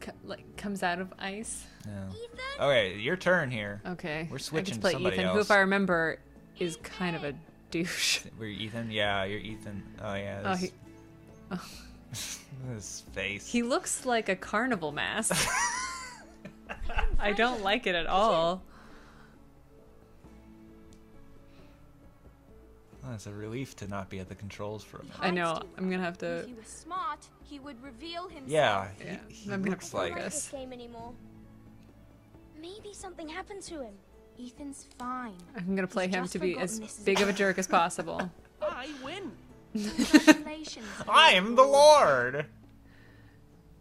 comes out of ice. Yeah. Okay, your turn here. Okay. We're switching I just play to somebody Ethan, else. who, if I remember, is kind of a douche. We're Ethan? Yeah, you're Ethan. Oh, yeah. His face. He looks like a carnival mask. I don't like it at all. Oh, it's a relief to not be at the controls for a minute. I know. I'm gonna have to. If he was smart, he would reveal himself. Yeah, he I'm gonna looks I like don't like this game anymore. Maybe something happened to him. Ethan's fine. I'm gonna play He's him just to be forgotten as this is big of a jerk as possible. I win. Congratulations. I am the Lord.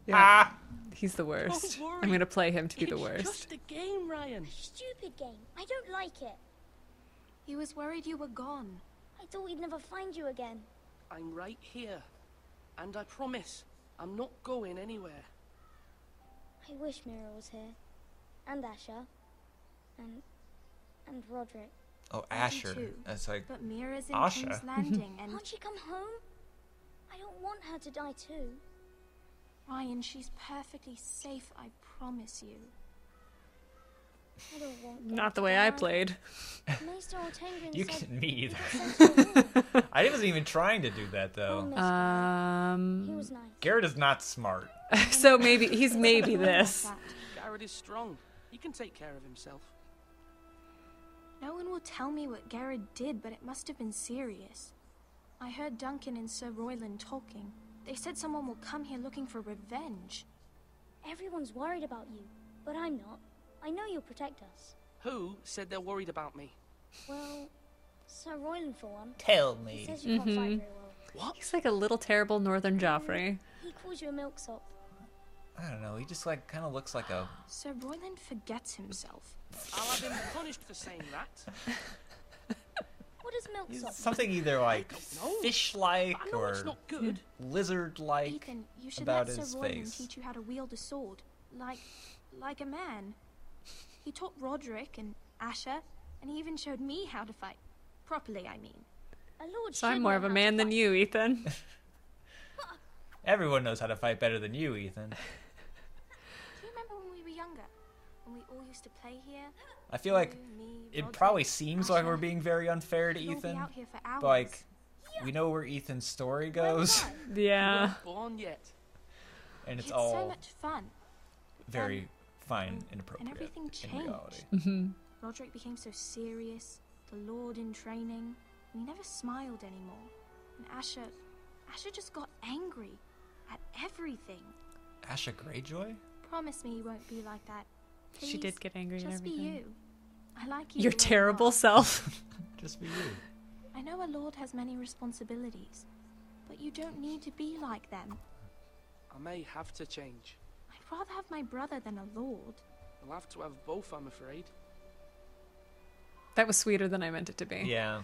Yeah. He's the worst. I'm gonna play him to be the worst. It's just a game, Ryan. Stupid game. I don't like it. He was worried you were gone. I thought we'd never find you again. I'm right here. And I promise, I'm not going anywhere. I wish Mira was here. And Asher. And Roderick. Oh, Asher. That's like but Mira's in Asha. King's Landing and... Can't she come home? I don't want her to die too. Ryan, she's perfectly safe, I promise you. I don't want Not the way I played. You can me either. I wasn't even trying to do that though. He was nice. Garrett is not smart. So maybe he's maybe this. Garrett is strong. He can take care of himself. No one will tell me what Garrett did, but it must have been serious. I heard Duncan and Sir Royland talking. They said someone will come here looking for revenge. Everyone's worried about you, but I'm not. I know you'll protect us. Who said they're worried about me? Well, Sir Royland for one. Tell me. He says you can't fight very well. What? He's like a little terrible Northern Joffrey. He calls you a milksop. I don't know. He just like kind of looks like a. Sir Royland forgets himself. I'll have him punished for saying that. What is milksop? Something either like fish-like or it's not good. lizard-like Ethan, you should about let his Sir Royland face. teach you how to wield a sword, like a man. He taught Roderick and Asher, and he even showed me how to fight. Properly, I mean. A lord So I'm more of a man than you, Ethan. Everyone knows how to fight better than you, Ethan. Do you remember when we were younger? When we all used to play here? I feel like You, me, it Roderick, probably seems like Asher. we're being very unfair to We'd all be Ethan, out here for hours. but like we know where Ethan's story goes, Yeah. Not born yet. and it's It's all so much fun. very fine and And appropriate everything in changed. reality. Roderick became so serious, the Lord in training, and he never smiled anymore. And Asher just got angry at everything. Asha Greyjoy? Promise me you won't be like that. She Please, did get angry and just be everything. you. I like you. Your the way you terrible are. self. Just be you. I know a lord has many responsibilities, but you don't need to be like them. I may have to change. I'd rather have my brother than a lord. I'll have to have both, I'm afraid. That was sweeter than I meant it to be. Yeah.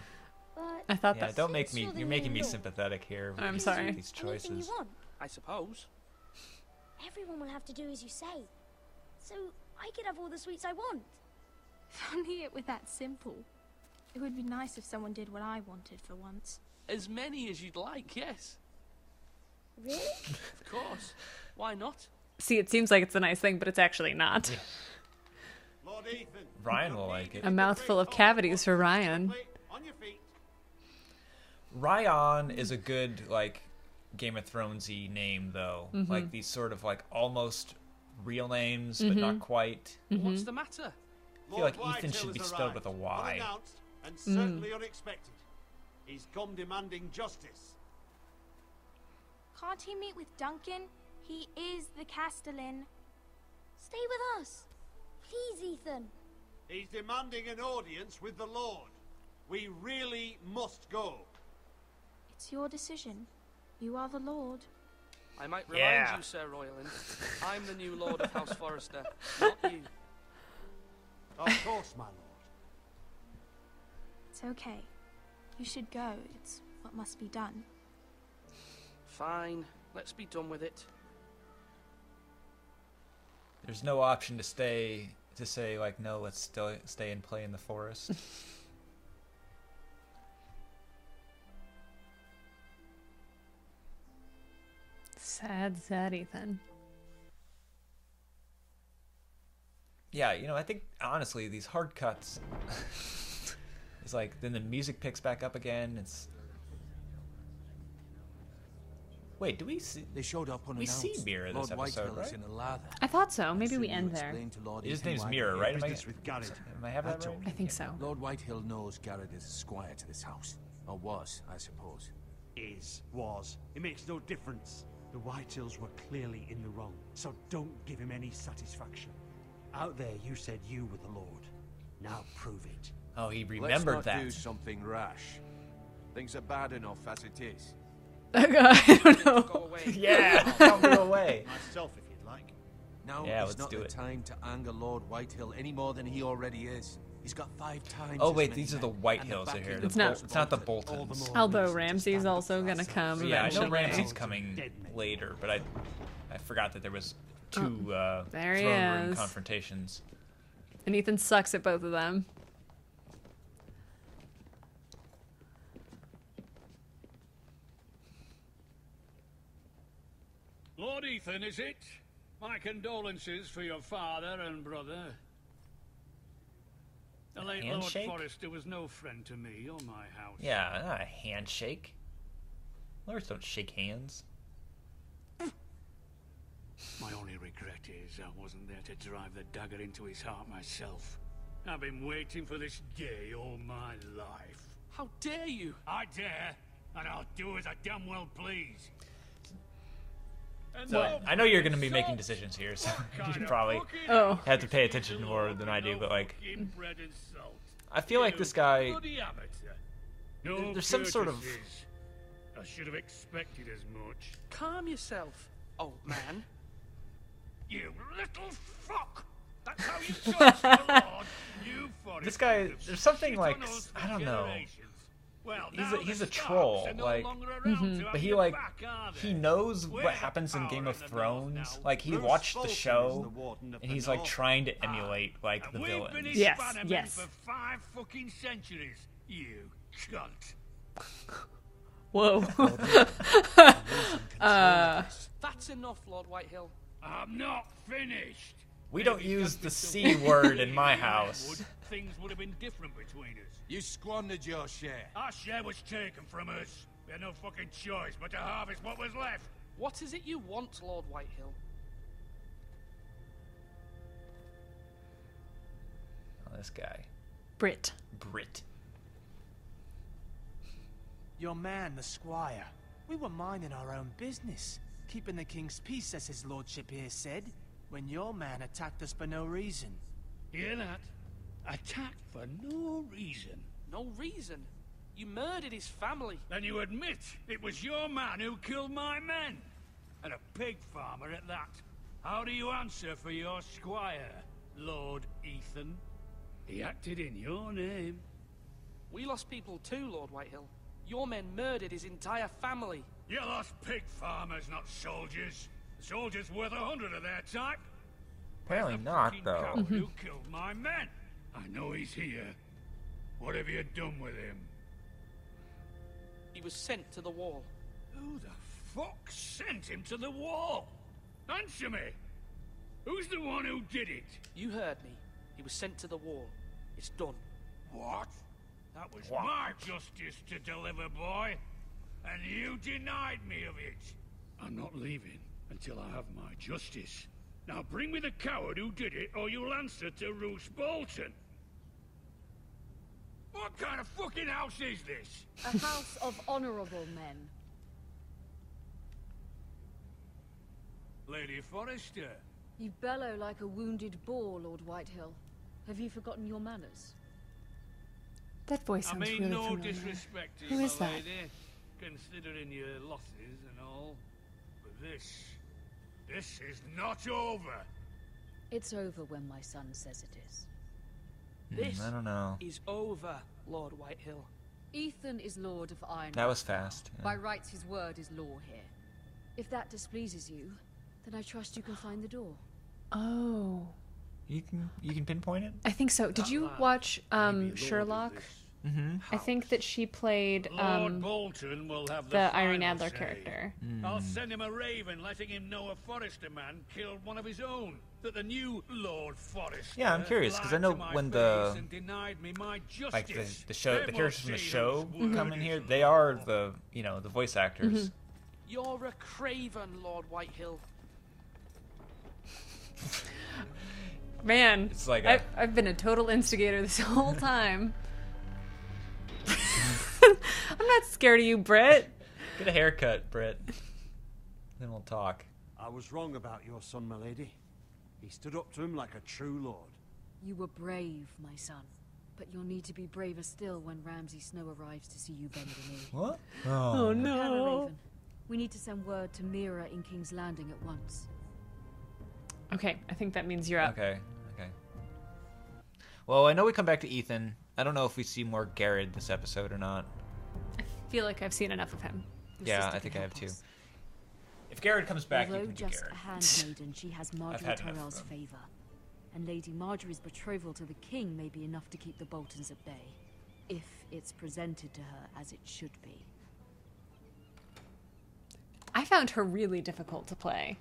But I thought Yeah, that. don't make me. You're the You're making new me lord. sympathetic here. With I'm these, sorry. These Anything you choices. want. I suppose. Everyone will have to do as you say. So I could have all the sweets I want. If only it were that simple. It would be nice if someone did what I wanted for once. As many as you'd like, yes. Really? Of course. Why not? See, it seems like it's a nice thing, but it's actually not. Lord Ethan, Ryan will like it. A mouthful of cavities for Ryan. on your feet. Ryan is a good like Game of Thronesy name though. Like these sort of like almost real names, but not quite. What's the matter? I feel like Ethan should be spelled with a Y. Unannounced and certainly unexpected. He's come demanding justice. Can't he meet with Duncan? He is the Castellan. Stay with us. Please, Ethan. He's demanding an audience with the Lord. We really must go. It's your decision. You are the Lord. I might remind Yeah. you, Sir Royland. I'm the new Lord of House Forrester, not you. Of course, my lord. It's okay. You should go. It's what must be done. Fine, let's be done with it. There's no option to stay to say like no, let's still stay and play in the forest. Sad Ethan. Yeah, you know, I think honestly these hard cuts it's like then the music picks back up again. It's wait, do we see? They showed up We see Mira this episode, right? in a lather. I thought so. Maybe we end there. His name's Mira, right? Am Business with Garrett. I have that right? I think so. Lord Whitehill knows Garrett is a squire to this house. Or was, I suppose. Was. It makes no difference. The Whitehills were clearly in the wrong, so don't give him any satisfaction. Out there, you said you were the Lord. Now prove it. Oh, he remembered Let's that. not do something rash. Things are bad enough as it is. I don't know. Go away. Yeah, don't go away. Myself, if you'd like. Now Yeah, is let's not do the it. time to anger Lord Whitehill any more than he already is. He's got 5 times. Oh wait, these are the White Hills are here. It's not the Boltons. Although Ramsay's also gonna come. Yeah, I eventually. know Ramsay's coming later, but I forgot that there was 2 there he throne room is. confrontations. And Ethan sucks at both of them. Lord Ethan, is it? My condolences for your father and brother. The late Handshake? Lord Forrester was no friend to me or my house. Yeah, not a handshake. Lords don't shake hands. My only regret is I wasn't there to drive the dagger into his heart myself. I've been waiting for this day all my life. How dare you? I dare, and I'll do as I damn well please. So, I know you're going to be making decisions here, so you probably have to pay attention more than I do, but like, I feel like this guy, there's some sort of... I should have expected as much. Calm yourself, old man. You little fuck! That's how you judge the Lord. You This guy, there's something like, I don't know. Well, he's a troll, like, but he like he knows what happens in Game of Thrones. Like he watched the show, and he's like trying to emulate like the villains. Yes. For 5 fucking centuries, you cunt. Whoa. That's enough, Lord Whitehill. I'm not finished. We don't use the C word in my house. Things would have been different between us. You squandered your share. Our share was taken from us. We had no fucking choice but to harvest what was left. What is it you want, Lord Whitehill? Oh, this guy. Brit. Your man, the squire. We were minding our own business, keeping the king's peace, as his lordship here said, when your man attacked us for no reason. Hear that? Attacked for no reason. No reason? You murdered his family. Then you admit it was your man who killed my men. And a pig farmer at that. How do you answer for your squire, Lord Ethan? He acted in your name. We lost people too, Lord Whitehill. Your men murdered his entire family. You lost pig farmers, not soldiers. Soldiers worth 100 of their type. Apparently not, though. Who killed my men? I know he's here. What have you done with him? He was sent to the wall. Who the fuck sent him to the wall? Answer me! Who's the one who did it? You heard me. He was sent to the wall. It's done. What? That was my justice to deliver, boy. And you denied me of it. I'm not leaving until I have my justice. Now bring me the coward who did it, or you'll answer to Roose Bolton. What kind of fucking house is this? A house of honorable men. Lady Forrester. You bellow like a wounded boar, Lord Whitehill. Have you forgotten your manners? That voice sounds really familiar. I mean, no disrespect to you, Who is my that? lady, considering your losses and all. But this is not over. It's over when my son says it is. This I don't know. is over, Lord Whitehill. Ethan is Lord of Iron. That was fast. Yeah. By rights, his word is law here. If that displeases you, then I trust you can find the door. Oh. You can pinpoint it? I think so. Did you watch Sherlock? Mm-hmm. I think that she played Lord Bolton will have the Irene final Adler say. character. I'll send him a raven letting him know a Forrester man killed one of his own. That the new Lord Forrester. Yeah, I'm curious because I know when the like the show, the characters from the show come in here, they are the the voice actors. You're a craven, Lord Whitehill. Man, it's like I've been a total instigator this whole time. I'm not scared of you, Britt. Get a haircut, Britt. Then we'll talk. I was wrong about your son, my lady. He stood up to him like a true lord. You were brave, my son. But you'll need to be braver still when Ramsay Snow arrives to see you bend the knee. What? Oh no. Hannah Raven, we need to send word to Mira in King's Landing at once. Okay, I think that means you're up. Okay. Well, I know we come back to Ethan. I don't know if we see more Garrett this episode or not. I feel like I've seen enough of him. Yeah, I think I have too. If Garrett comes back, Although you can do just Garrett. a handmaiden, she has Marjorie Tyrell's favor. And Lady Marjorie's betrothal to the king may be enough to keep the Boltons at bay, if it's presented to her as it should be. I found her really difficult to play.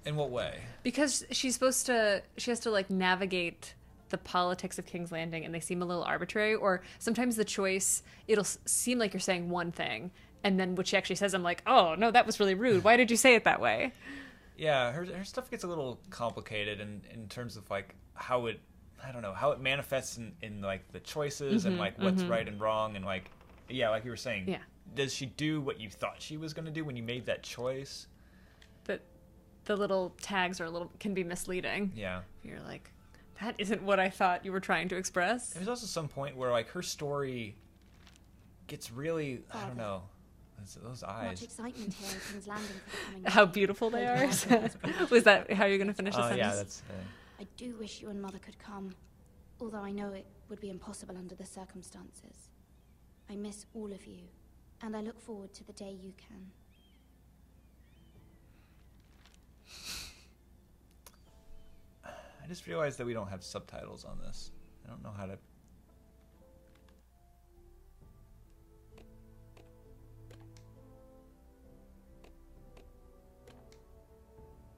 In what way? Because she has to like navigate the politics of King's Landing, and they seem a little arbitrary, or sometimes the choice, it'll seem like you're saying one thing, and then what she actually says, I'm like, oh, no, that was really rude. Why did you say it that way? Yeah, her stuff gets a little complicated in terms of like how it manifests in like the choices and like what's right and wrong, and like, yeah, like you were saying, does she do what you thought she was going to do when you made that choice? But the little tags can be misleading. Yeah. You're like, that isn't what I thought you were trying to express. There's also some point where like her story gets really, I don't know, those eyes. Much excitement here in King's Landing for the coming How beautiful they are. Was that how you're going to finish the sentence? Yeah, that's... I do wish you and Mother could come, although I know it would be impossible under the circumstances. I miss all of you, and I look forward to the day you can. I just realized that we don't have subtitles on this. I don't know how to...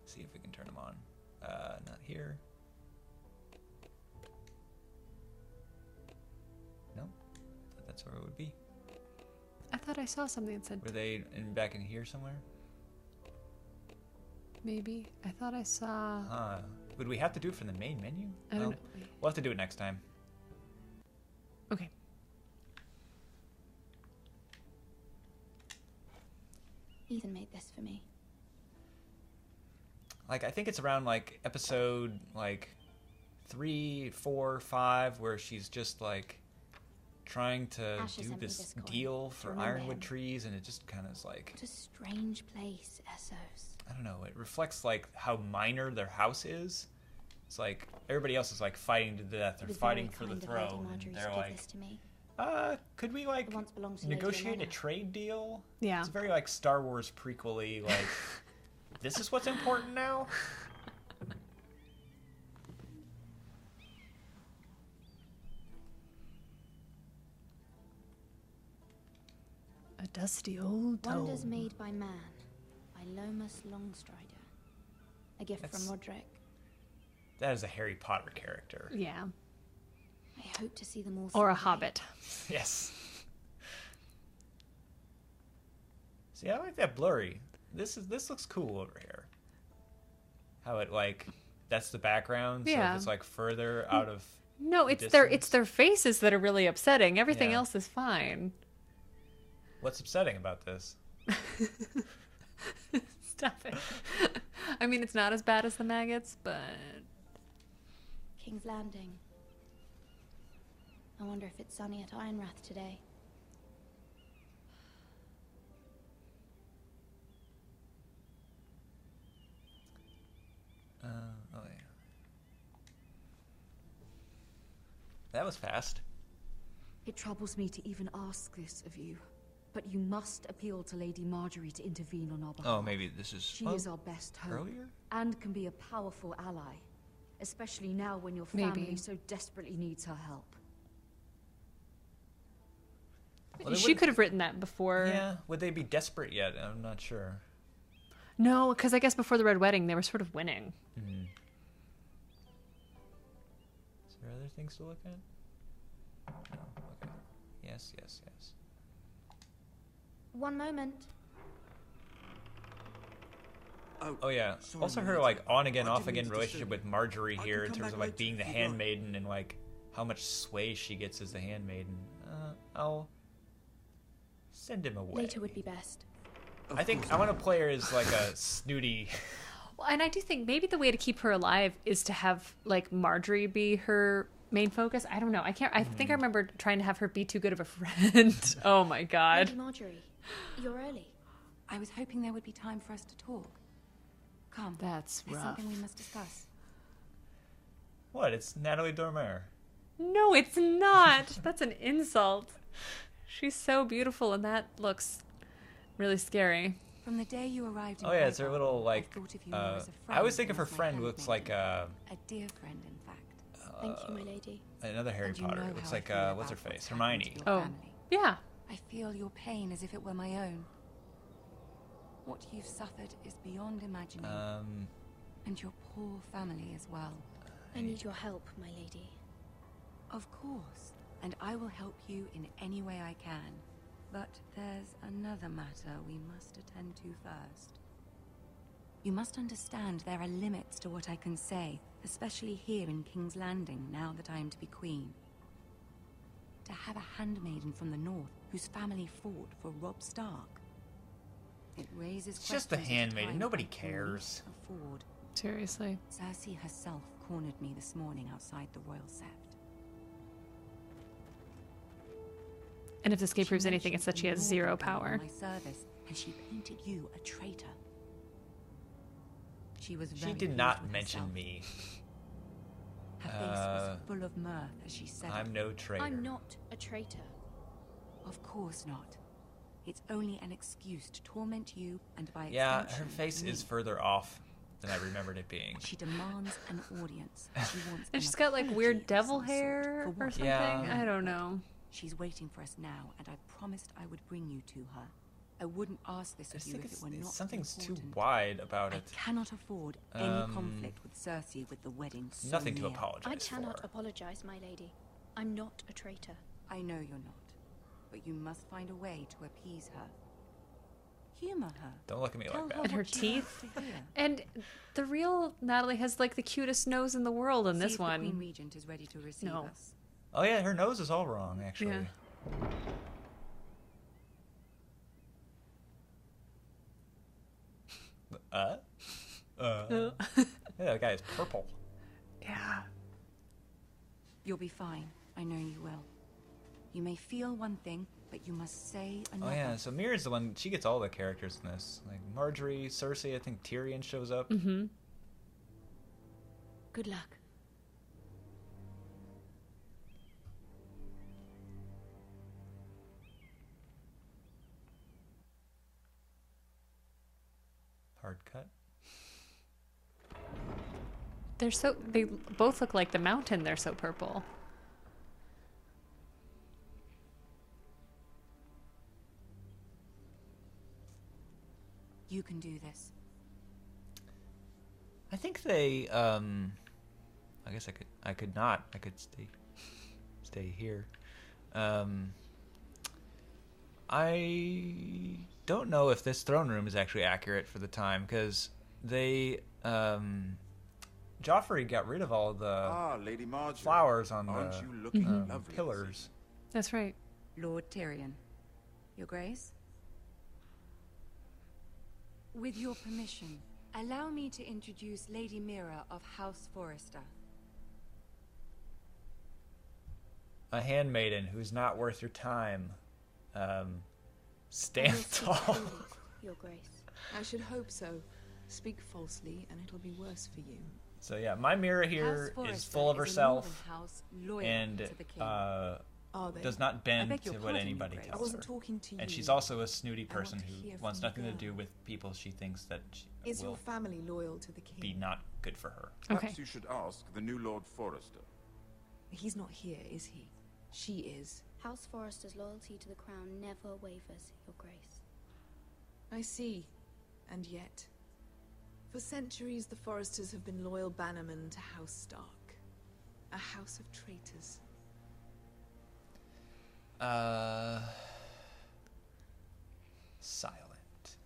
see if we can turn them on. Not here. No, that's where it would be. I thought I saw something that said... Were they back in here somewhere? Maybe. I thought I saw... Would we have to do it from the main menu? I don't know. We'll have to do it next time. Okay. Ethan made this for me. Like, I think it's around like episode like 3, 4, 5 where she's just like trying to do this deal for ironwood trees, and it just kind of is like... What a strange place, Essos. I don't know. It reflects like how minor their house is. It's like everybody else is like fighting to death. They're fighting for the throne. And they're like, could we like negotiate a trade deal? Yeah. It's very like Star Wars prequel-y, like, this is what's important now? A dusty old dome. Wonders made by man, by Lomas Longstrider. A gift from Roderick. That is a Harry Potter character. Yeah. I hope to see them all. Or a hobbit. Yes. See, I like that blurry. This looks cool over here. How it like, that's the background. So if it's like further out of... No, it's their faces that are really upsetting. Everything else is fine. What's upsetting about this? Stop it. I mean, it's not as bad as the maggots, but... King's Landing. I wonder if it's sunny at Ironrath today. Oh yeah. That was fast. It troubles me to even ask this of you, but you must appeal to Lady Marjorie to intervene on our behalf. Oh, maybe this is... She is our best hope. Earlier? And can be a powerful ally, especially now when your family so desperately needs her help. Well, she could have written that before. Yeah. Would they be desperate yet? I'm not sure. No, because I guess before the Red Wedding, they were sort of winning. Mm-hmm. Is there other things to look at? No. Okay. Yes, yes, yes. One moment. Oh yeah. Also her like on again, off again relationship with Marjorie here in terms of like being the handmaiden and like how much sway she gets as the handmaiden. I'll send him away. Later would be best. I think I want to play her as like a snooty. Well, and I do think maybe the way to keep her alive is to have like Marjorie be her main focus. I don't know. I think I remember trying to have her be too good of a friend. Oh my god. Lady Marjorie, you're early. I was hoping there would be time for us to talk. Come. That's There's rough. something we must discuss. What? It's Natalie Dormer. No, it's not. That's an insult. She's so beautiful, and that looks really scary. From the day you arrived in it's her little, like, I always think of her friend looks like a dear friend, in fact. Thank you, my lady. Another Harry Potter. It looks like, what's her face? Hermione. Oh, yeah. I feel your pain as if it were my own. What you've suffered is beyond imagining. And your poor family as well. I need your help, my lady. Of course, and I will help you in any way I can. But there's another matter we must attend to first. You must understand there are limits to what I can say, especially here in King's Landing, now that I am to be queen. To have a handmaiden from the north whose family fought for Robb Stark. It raises It's just the handmaiden. Nobody cares. Afford. Seriously. Cersei herself cornered me this morning outside the royal sept. And if this escape proves anything, it's that she has zero power. My service, and she painted you a traitor. She did not mention me. Her face was full of mirth as she said, I'm no traitor. I'm not a traitor. Of course not. It's only an excuse to torment you and by extension, yeah, her face me. is further off than I remembered it being. She demands an audience. She wants And she's got like weird devil hair or something. Yeah. I don't know. She's waiting for us now, and I promised I would bring you to her. I wouldn't ask this of you if it were not something's important. too wide about it. I cannot afford any conflict with Cersei with the wedding so Nothing near. to apologize I cannot for. apologize, my lady. I'm not a traitor. I know you're not, but you must find a way to appease her. Humor her. Don't look at me like that. And her teeth. And the real Natalie has like the cutest nose in the world in this one. The Queen Regent is ready to receive us. Oh yeah, her nose is all wrong, actually. Yeah. Yeah, that guy is purple. Yeah. You'll be fine. I know you will. You may feel one thing, but you must say another. Oh yeah, so Mira's the one, she gets all the characters in this. Like Marjorie, Cersei, I think Tyrion shows up. Mm-hmm. Good luck. Hard cut. They both look like the mountain. They're so purple. You can do this. I think they I guess I could not. I could stay here. I don't know if this throne room is actually accurate for the time, because they Joffrey got rid of all the Lady Marjorie, flowers on aren't the you looking lovely pillars. That's right. Lord Tyrion. Your Grace? With your permission, allow me to introduce Lady Mira of House Forrester. A handmaiden who's not worth your time. Stand tall. Your Grace. I should hope so. Speak falsely, and it'll be worse for you. So yeah, my Mira here is full of herself and does not bend to what anybody tells her. I wasn't talking to you. And she's also a snooty person who wants nothing to do with people she thinks that is will your family loyal to the king? be not good for her. Perhaps you should ask the new Lord Forrester. He's not here, is he? She is. House Forrester's loyalty to the crown never wavers, Your Grace. I see. And yet, for centuries the Forresters have been loyal bannermen to House Stark. A house of traitors. Silent.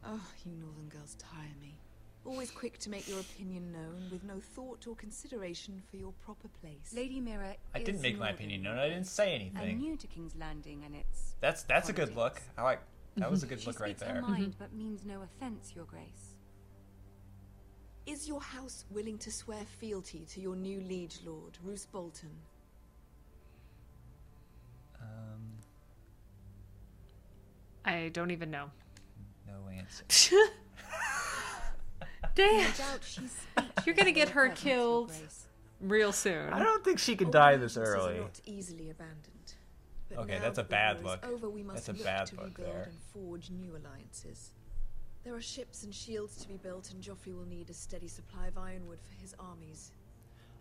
Oh, you northern girls tire me. Always quick to make your opinion known, with no thought or consideration for your proper place. Lady Mira I didn't make my opinion known. I didn't say anything. I'm new to King's Landing, and it's That's a good look. I like. That was a good look right there. there. She speaks her mind, but means no offense, Your Grace. Is your house willing to swear fealty to your new liege lord, Roose Bolton? I don't even know. No answer. Damn. You're gonna get her killed. real soon. I don't think she could die this early. Not easily abandoned. But Okay, now that's a that the bad war is look. over, we must That's a look bad to look rebuild there. and forge new alliances. There are ships and shields to be built, and Joffrey will need a steady supply of ironwood for his armies.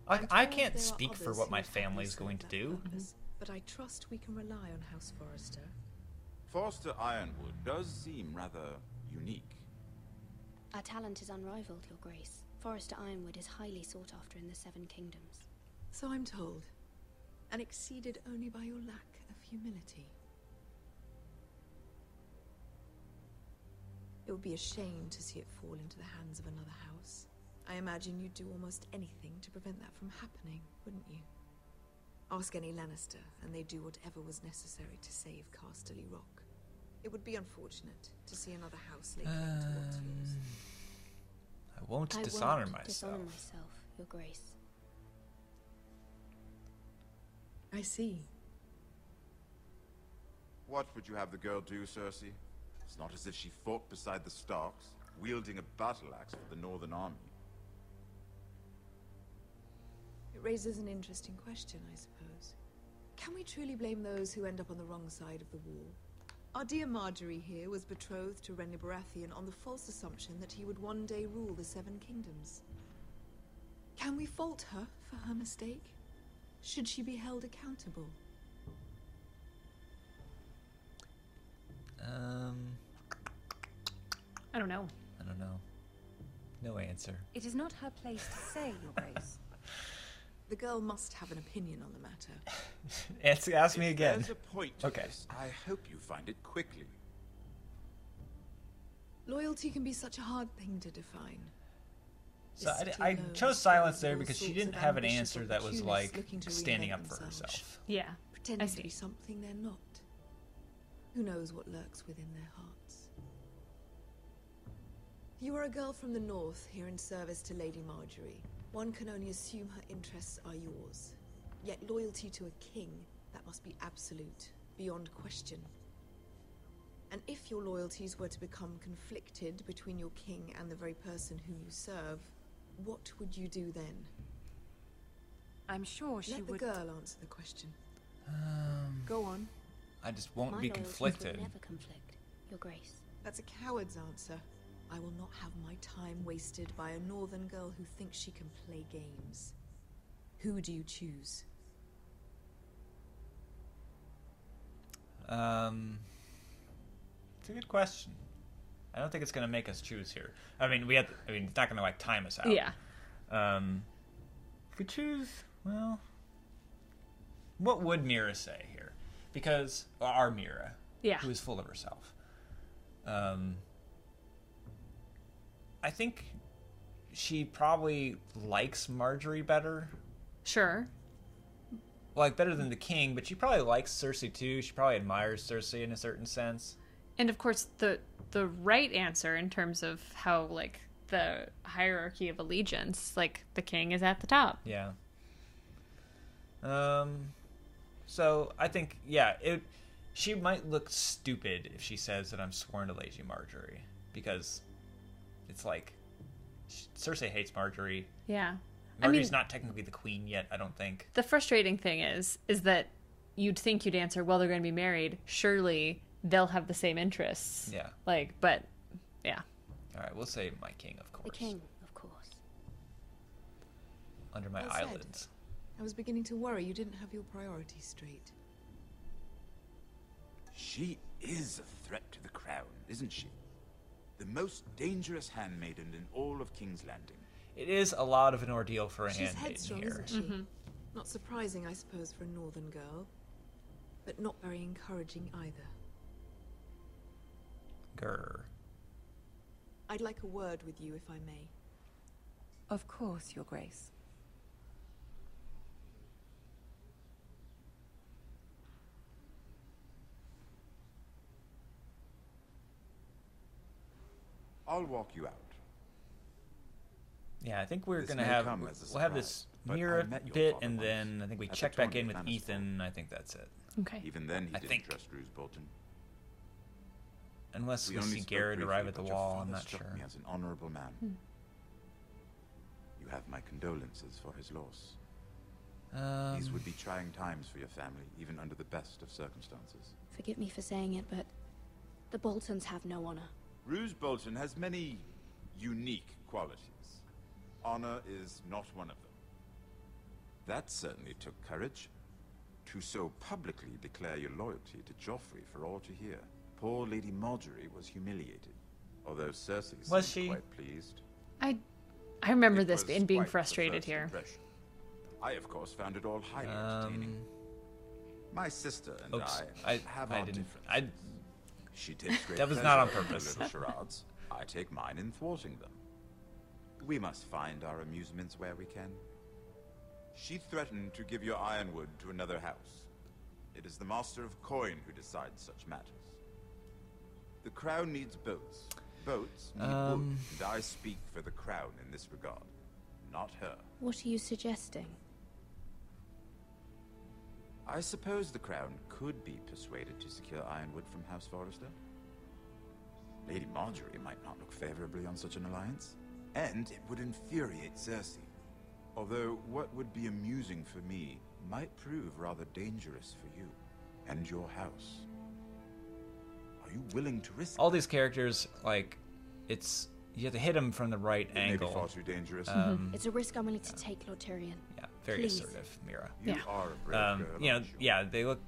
I can't speak for what my family's going to do. But I trust we can rely on House Forrester. Forrester Ironwood does seem rather unique. Our talent is unrivaled, Your Grace. Forrester Ironwood is highly sought after in the Seven Kingdoms. So I'm told. And exceeded only by your lack of humility. It would be a shame to see it fall into the hands of another house. I imagine you'd do almost anything to prevent that from happening, wouldn't you? Ask any Lannister, and they'd do whatever was necessary to save Casterly Rock. It would be unfortunate to see another house laid claim towards yours. I won't dishonor myself. Dishonor myself, Your Grace. I see. What would you have the girl do, Cersei? It's not as if she fought beside the Starks, wielding a battle axe for the Northern Army. It raises an interesting question, I suppose. Can we truly blame those who end up on the wrong side of the war? Our dear Marjorie here was betrothed to Renly Baratheon on the false assumption that he would one day rule the Seven Kingdoms. Can we fault her for her mistake? Should she be held accountable? I don't know. I don't know. No answer. It is not her place to say, Your Grace. The girl must have an opinion on the matter. Ask me again. There's a point to this. I hope you find it quickly. Loyalty can be such a hard thing to define. So I chose silence there because she didn't have an answer that was like standing up for herself. Yeah, pretending to be something they're not. Who knows what lurks within their hearts? You are a girl from the north, here in service to Lady Marjorie. One can only assume her interests are yours. Yet loyalty to a king, that must be absolute, beyond question. And if your loyalties were to become conflicted between your king and the very person whom you serve, what would you do then? I'm sure she would... Let the girl answer the question. Go on. I just won't be My conflicted. will never conflict, Your Grace. That's a coward's answer. I will not have my time wasted by a northern girl who thinks she can play games. Who do you choose? It's a good question. I don't think it's going to make us choose here. I mean, it's not going to like time us out. Yeah. If we choose, well, what would Mira say here? Because our Mira, who is full of herself. I think she probably likes Marjorie better. Sure. Like, better than the king, but she probably likes Cersei too. She probably admires Cersei in a certain sense. And of course, the right answer in terms of how, like, the hierarchy of allegiance, like, the king is at the top. Yeah. So, I think, she might look stupid if she says that I'm sworn to Lady Marjorie. Because it's like, Cersei hates Marjorie. Yeah. Marjorie's not technically the queen yet, I don't think. The frustrating thing is that you'd think you'd answer, well, they're going to be married. Surely they'll have the same interests. Yeah. Like, but, yeah. All right, we'll say my king, of course. The king, of course. Under my eyelids. I was beginning to worry you didn't have your priorities straight. She is a threat to the crown, isn't she? The most dangerous handmaiden in all of King's Landing. It is a lot of an ordeal for a She's handmaiden headstrong, here. isn't she? Not surprising, I suppose, for a northern girl. But not very encouraging either. Grr. I'd like a word with you, if I may. Of course, Your Grace. I'll walk you out. Yeah, I think we'll have this Mira bit, and then I think we check back in with Ethan. I think that's it. Okay. Even then, he didn't trust Roose Bolton. Unless we see Garrett arrive at the wall, I'm not sure. Me as an honorable man. You have my condolences for his loss. These would be trying times for your family, even under the best of circumstances. Forgive me for saying it, but the Boltons have no honor. Roose Bolton has many unique qualities. Honor is not one of them. That certainly took courage. To so publicly declare your loyalty to Joffrey for all to hear. Poor Lady Marjorie was humiliated, although Cersei seemed quite pleased. I remember this and being frustrated here. Impression. I, of course, found it all highly entertaining. My sister and I have our differences. She takes great that was pleasure not on in purpose. little charades. I take mine in thwarting them. We must find our amusements where we can. She threatened to give your ironwood to another house. It is the Master of Coin who decides such matters. The crown needs boats. Boats need wood, and I speak for the crown in this regard, not her. What are you suggesting? I suppose the crown could be persuaded to secure ironwood from House Forrester. Lady Marjorie might not look favorably on such an alliance, and it would infuriate Cersei. Although what would be amusing for me might prove rather dangerous for you and your house. Are you willing to risk all these characters, like, it's you have to hit them from the right angle. May be far too dangerous. It's a risk I'm willing to take, Lord Tyrion. Yeah, very assertive, Mira. You are a brave girl, you know, yeah, they look.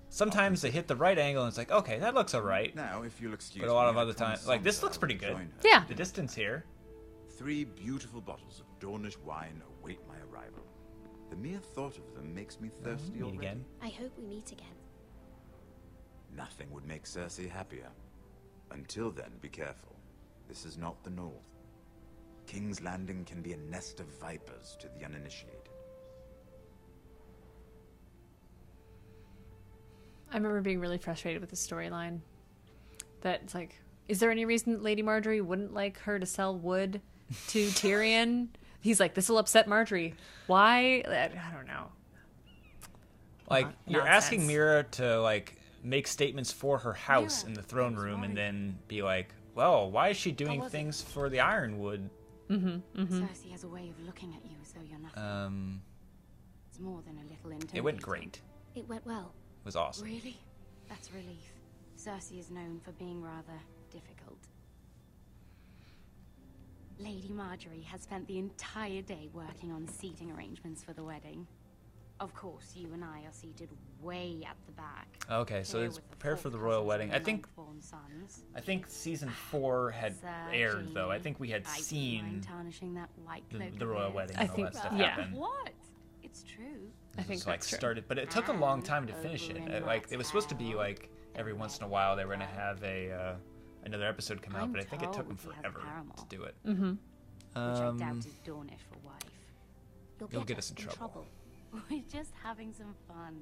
Sometimes they hit the right angle, and it's like, okay, that looks alright. Now, if you'll excuse me, but a lot of other times, like, this looks pretty good. Yeah. The distance here. 3 beautiful bottles of Dornish wine await my arrival. The mere thought of them makes me thirsty already. Again. I hope we meet again. Nothing would make Cersei happier. Until then, be careful. This is not the North. King's Landing can be a nest of vipers to the uninitiated. I remember being really frustrated with the storyline. That it's like, is there any reason that Lady Marjorie wouldn't like her to sell wood to Tyrion? He's like, this will upset Marjorie. Why? I don't know. Like, you're asking Mira to, like, make statements for her house in the throne room and then be like, well, why is she doing things for the Ironwood? Cersei has a way of looking at you as though you're nothing. It's more than a little intimidating. It went great. It went well. It was awesome. Really? That's relief. Cersei is known for being rather difficult. Lady Marjorie has spent the entire day working on seating arrangements for the wedding. Of course, you and I are seated way at the back. Okay, so it's prepared for the royal wedding. I think season 4 had aired, though. I think we had seen the royal wedding and all that stuff happen. What? It's true. I think like started, but it took a long time to finish it. Like, it was supposed to be like every once in a while they were gonna have a another episode come out, but I think it took them forever to do it. Which I doubt is Dornish for wife. You'll get us in trouble. We're just having some fun.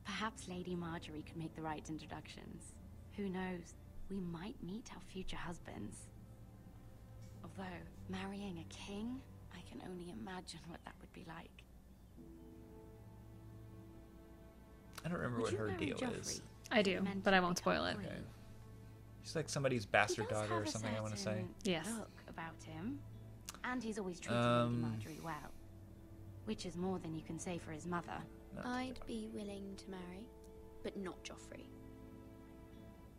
Perhaps Lady Marjorie could make the right introductions. Who knows? We might meet our future husbands. Although, marrying a king, I can only imagine what that would be like. I don't remember what her deal is. I do, but I won't spoil it. Okay. She's like somebody's bastard daughter or something, I want to say. Yes. Look about him. And he's always treated Lady Marjorie well. Which is more than you can say for his mother. I'd be willing to marry, but not Joffrey.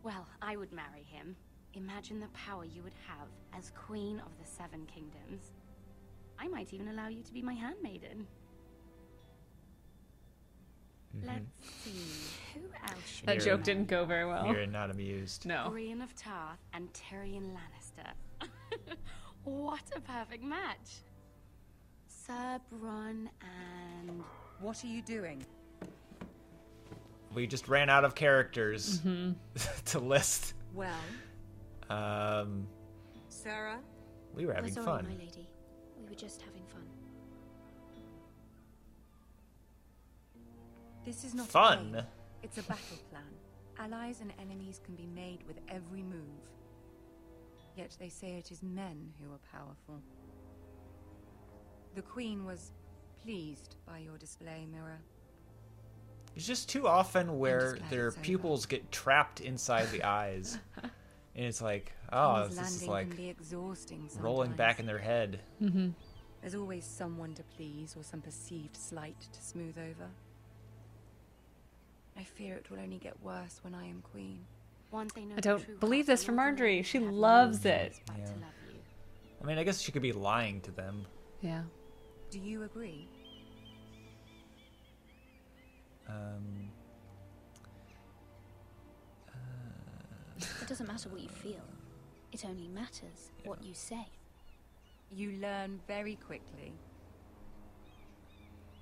Well, I would marry him. Imagine the power you would have as Queen of the Seven Kingdoms. I might even allow you to be my handmaiden. Let's see, who else should That joke didn't go very well. You're not amused. No. Brienne of Tarth and Tyrion Lannister. What a perfect match. Sir Bronn and... What are you doing? We just ran out of characters to list. Well. Sarah? We were having fun. My lady. We were just having fun. This is not fun. A game. It's a battle plan. Allies and enemies can be made with every move. Yet they say it is men who are powerful. The Queen was pleased by your display, Mira. It's just too often where their pupils get trapped inside the eyes. And it's like, oh, this is like rolling back in their head. There's always someone to please or some perceived slight to smooth over. I fear it will only get worse when I am queen. I don't believe this for Marjorie. She loves it. Yeah. I mean, I guess she could be lying to them. Yeah. Do you agree? It doesn't matter what you feel. It only matters what you say. You learn very quickly.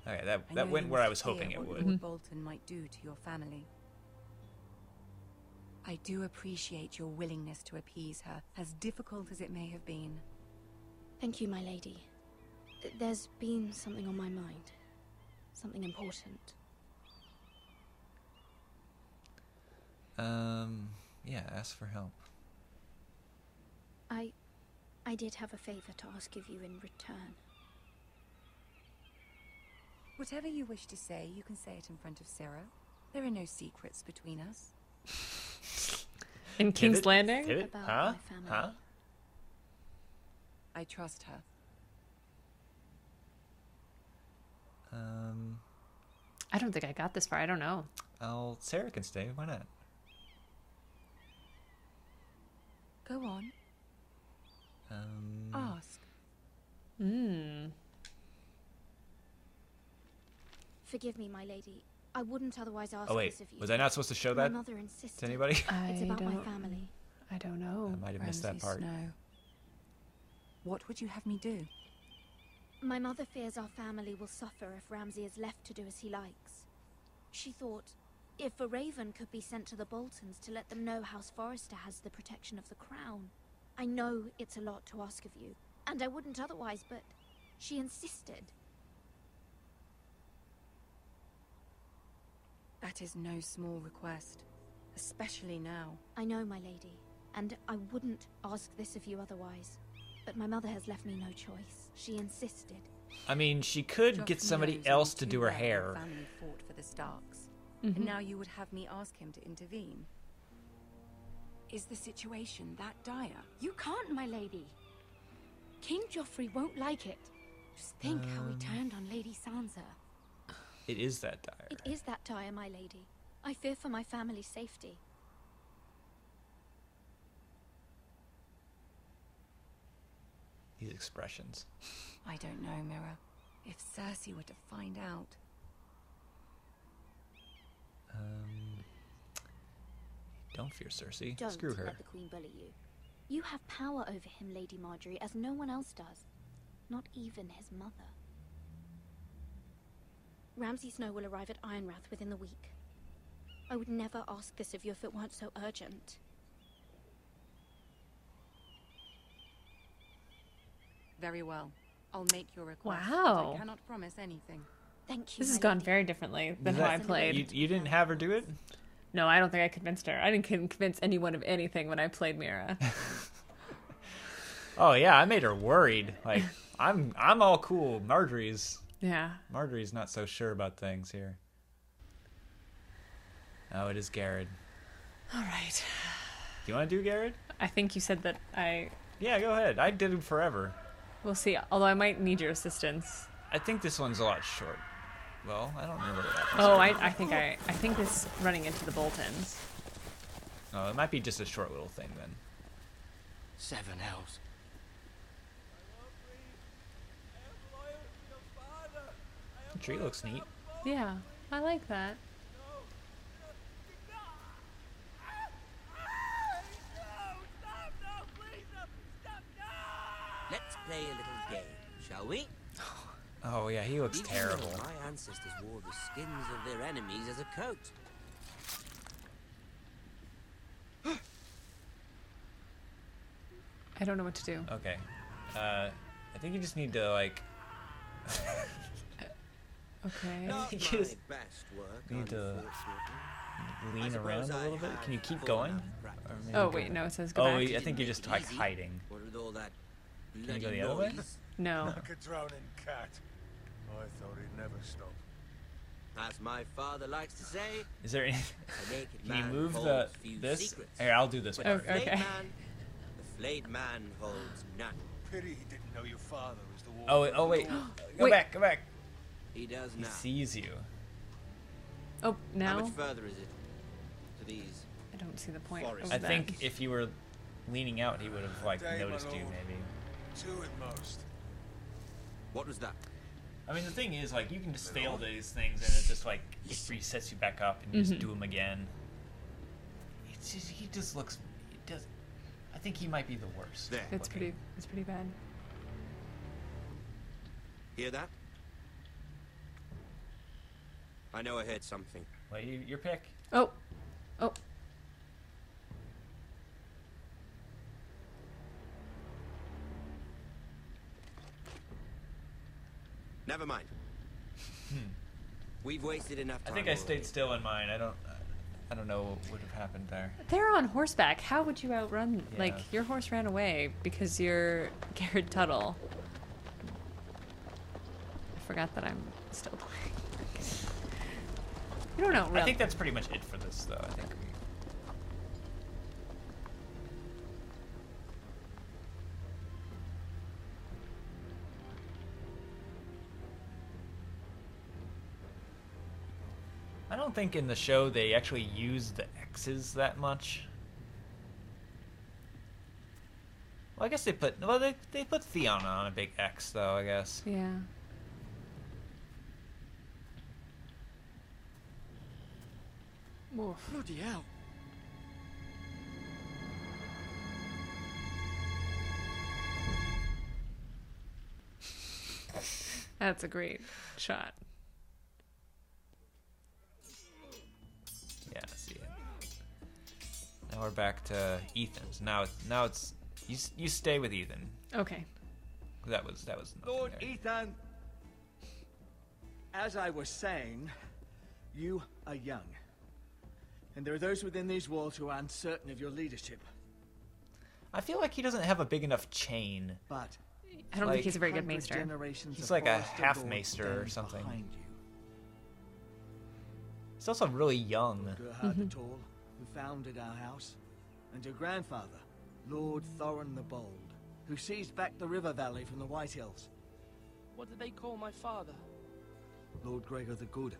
Okay, that went where I was hoping it would. Lord Bolton might do to your family. I do appreciate your willingness to appease her, as difficult as it may have been. Thank you, my lady. There's been something on my mind. Something important. Yeah, ask for help. I did have a favor to ask of you in return. Whatever you wish to say, you can say it in front of Sarah. There are no secrets between us. In King's Landing? About Huh? my family. Huh? I trust her. I don't think I got this far. I don't know. Sarah can stay. Why not? Go on. Ask. Forgive me, my lady. I wouldn't otherwise ask Oh wait, this of you. was I not supposed to show that My mother insisted. to anybody? It's about my family. I don't know. I might have missed that Ramsay part. Snow. What would you have me do? My mother fears our family will suffer if Ramsay is left to do as he likes. She thought, if a raven could be sent to the Boltons to let them know House Forrester has the protection of the crown. I know it's a lot to ask of you, and I wouldn't otherwise, but she insisted. That is no small request, especially now. I know, my lady, and I wouldn't ask this of you otherwise. But my mother has left me no choice. She insisted. I mean, she could get somebody else to do her hair. Your family fought for the Starks, and now you would have me ask him to intervene. Is the situation that dire? You can't, my lady. King Joffrey won't like it. Just think how he turned on Lady Sansa. It is that dire. It is that dire, my lady. I fear for my family's safety. These expressions. I don't know, Mira. If Cersei were to find out... Don't fear Cersei. Don't Screw her. let the Queen bully you. You have power over him, Lady Marjorie, as no one else does. Not even his mother. Ramsay Snow will arrive at Ironrath within the week. I would never ask this of you if it weren't so urgent. Very well. I'll make your request. Wow. I cannot promise anything. Thank you. This has gone very differently than how I played. You didn't have her do it? No, I don't think I convinced her. I didn't convince anyone of anything when I played Mira. Oh yeah, I made her worried. Like I'm all cool. Marjorie's not so sure about things here. Oh, it is Garrett. All right. Do you want to do Garrett? I think you said that Yeah, go ahead. I did it forever. We'll see. Although I might need your assistance. I think this one's a lot short. Well, I don't remember what that was. I think it's running into the Boltons. Oh, it might be just a short little thing then. 7 Hells. The tree looks neat. Yeah, I like that. Let's play a little game, shall we? Oh yeah, he looks terrible. My ancestors wore the skins of their enemies as a coat. I don't know what to do. Okay. I think you just need to like Okay. Not You my just best work, need to unfortunately. lean around a little bit. Can you keep going? Or maybe Oh go wait, back? no, it says go Oh, back. I think you're just like hiding. What with all that Can you go bloody the other way? noise? No. Like a drowning cat. I thought he'd never stop. As my father likes to say, Is there any? a naked Can you man move holds the few this? secrets, Here, I'll do this but part. the flayed Okay. man, the flayed man holds none. Pity he didn't know your father was the war. Oh wait. Go back. He does He now. sees you. Oh, now? How much further is it to these? I don't see the point. I think if you were leaning out, he would have like noticed you maybe. 2 at most. What was that? I mean, the thing is, like, you can just fail these things, and it just like resets you back up, and you just do them again. He just looks. I think he might be the worst. There. It's pretty bad. Hear that? I know I heard something. Wait, your pick. Oh. Never mind. We've wasted enough time. I think I stayed still in mine. I don't know what would have happened there. They're on horseback. How would you outrun? Yeah. Like, your horse ran away because you're Garrett Tuttle. I forgot that I'm still playing. You don't know. I think that's pretty much it for this, though. I think. I don't think in the show they actually use the X's that much. Well, I guess they put they put Theon on a big X though, I guess. Yeah. Bloody hell. That's a great shot. Yeah, I see it. Now we're back to Ethan's. Now it's you stay with Ethan. Okay. That was Lord there. Ethan, as I was saying, you are young. And there are those within these walls who are uncertain of your leadership. I feel like he doesn't have a big enough chain. But I don't think he's a very good maester. He's like a half maester or something. He's also really young. Gerhard the Tall, who founded our house, and your grandfather, Lord Thorin the Bold, who seized back the river valley from the White Hills. What did they call my father? Lord Gregor the Good.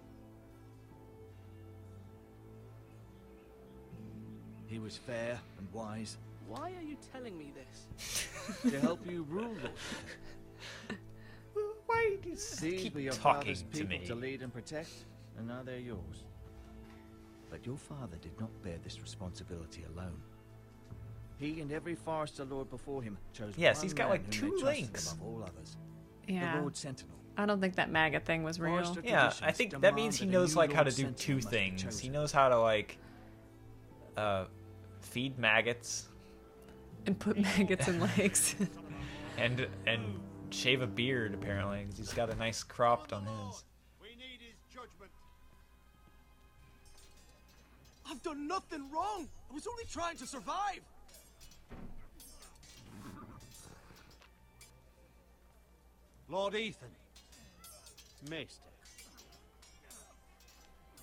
He was fair and wise. Why are you telling me this? To help you rule, Lord. Why do you These keep were your talking father's to people me? to lead and protect, and now they're yours. But your father did not bear this responsibility alone. He and every Forrester Lord before him chose one he's got man like whom 2 they trusted links. above all others. Yeah. The Lord Sentinel. I don't think that MAGA thing was real. Forrester Yeah, I think that means he knows like how to do 2 things. He knows how to like feed maggots and put maggots in legs. and shave a beard apparently because he's got a nice cropped on his. We need his judgment. I've done nothing wrong. I was only trying to survive. Lord Ethan. Maester.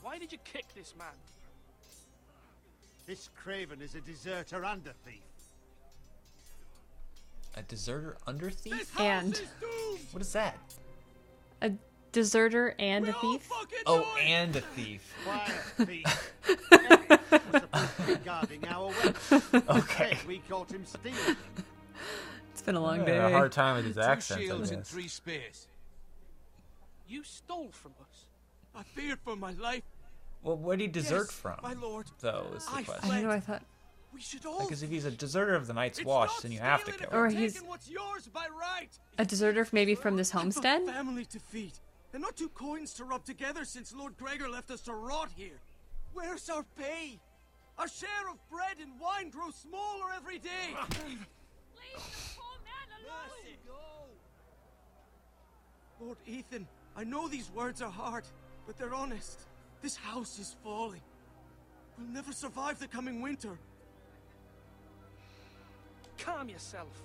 Why did you kick this man? This craven is a deserter and a thief. A deserter under thief? And what is that? a deserter and a thief? Oh, and a thief. Quiet, thief. We're supposed to be guarding our weapons. Okay. We caught him stealing. It's been a long I day. had a hard time with his 2 accents. shields I and guess. 3 spears. You stole from us. I feared for my life. Well, where did he desert Yes, from? my lord. Though is the I question. I don't know. I thought We should all. Because if he's a deserter of the Night's It's Watch, not then you have to stealing kill if him. Or we're he's taking what's yours by right. a deserter maybe from this homestead. I've a family to feed, and not 2 coins to rub together since Lord Gregor left us to rot here. Where's our pay? Our share of bread and wine grows smaller every day. Leave the poor man alone! Lord Ethan, I know these words are hard, but they're honest. This house is falling. We'll never survive the coming winter. Calm yourself.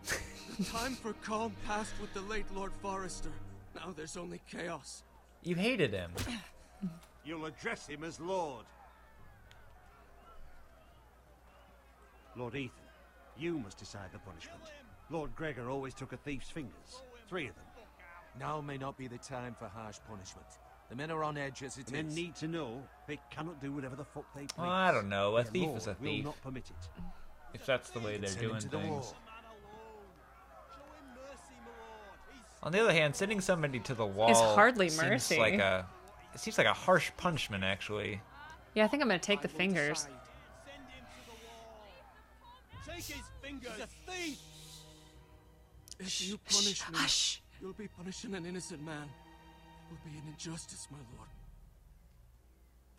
The time for calm passed with the late Lord Forrester. Now there's only chaos. You hated him. You'll address him as Lord. Lord Ethan, you must decide the punishment. Lord Gregor always took a thief's fingers. 3 of them. Now may not be the time for harsh punishment. The men are on edge as it is. Men need to know they cannot do whatever the fuck they please. Well, I don't know. A Their thief lord is a thief. will not permit it. If that's the way they're doing things. On the other hand, sending somebody to the wall is hardly seems mercy. like a harsh punishment, actually. Yeah, I think I'm gonna take the fingers. Take his fingers. He's a thief. If you punish me, you'll be punishing an innocent man. It will be an injustice, my lord.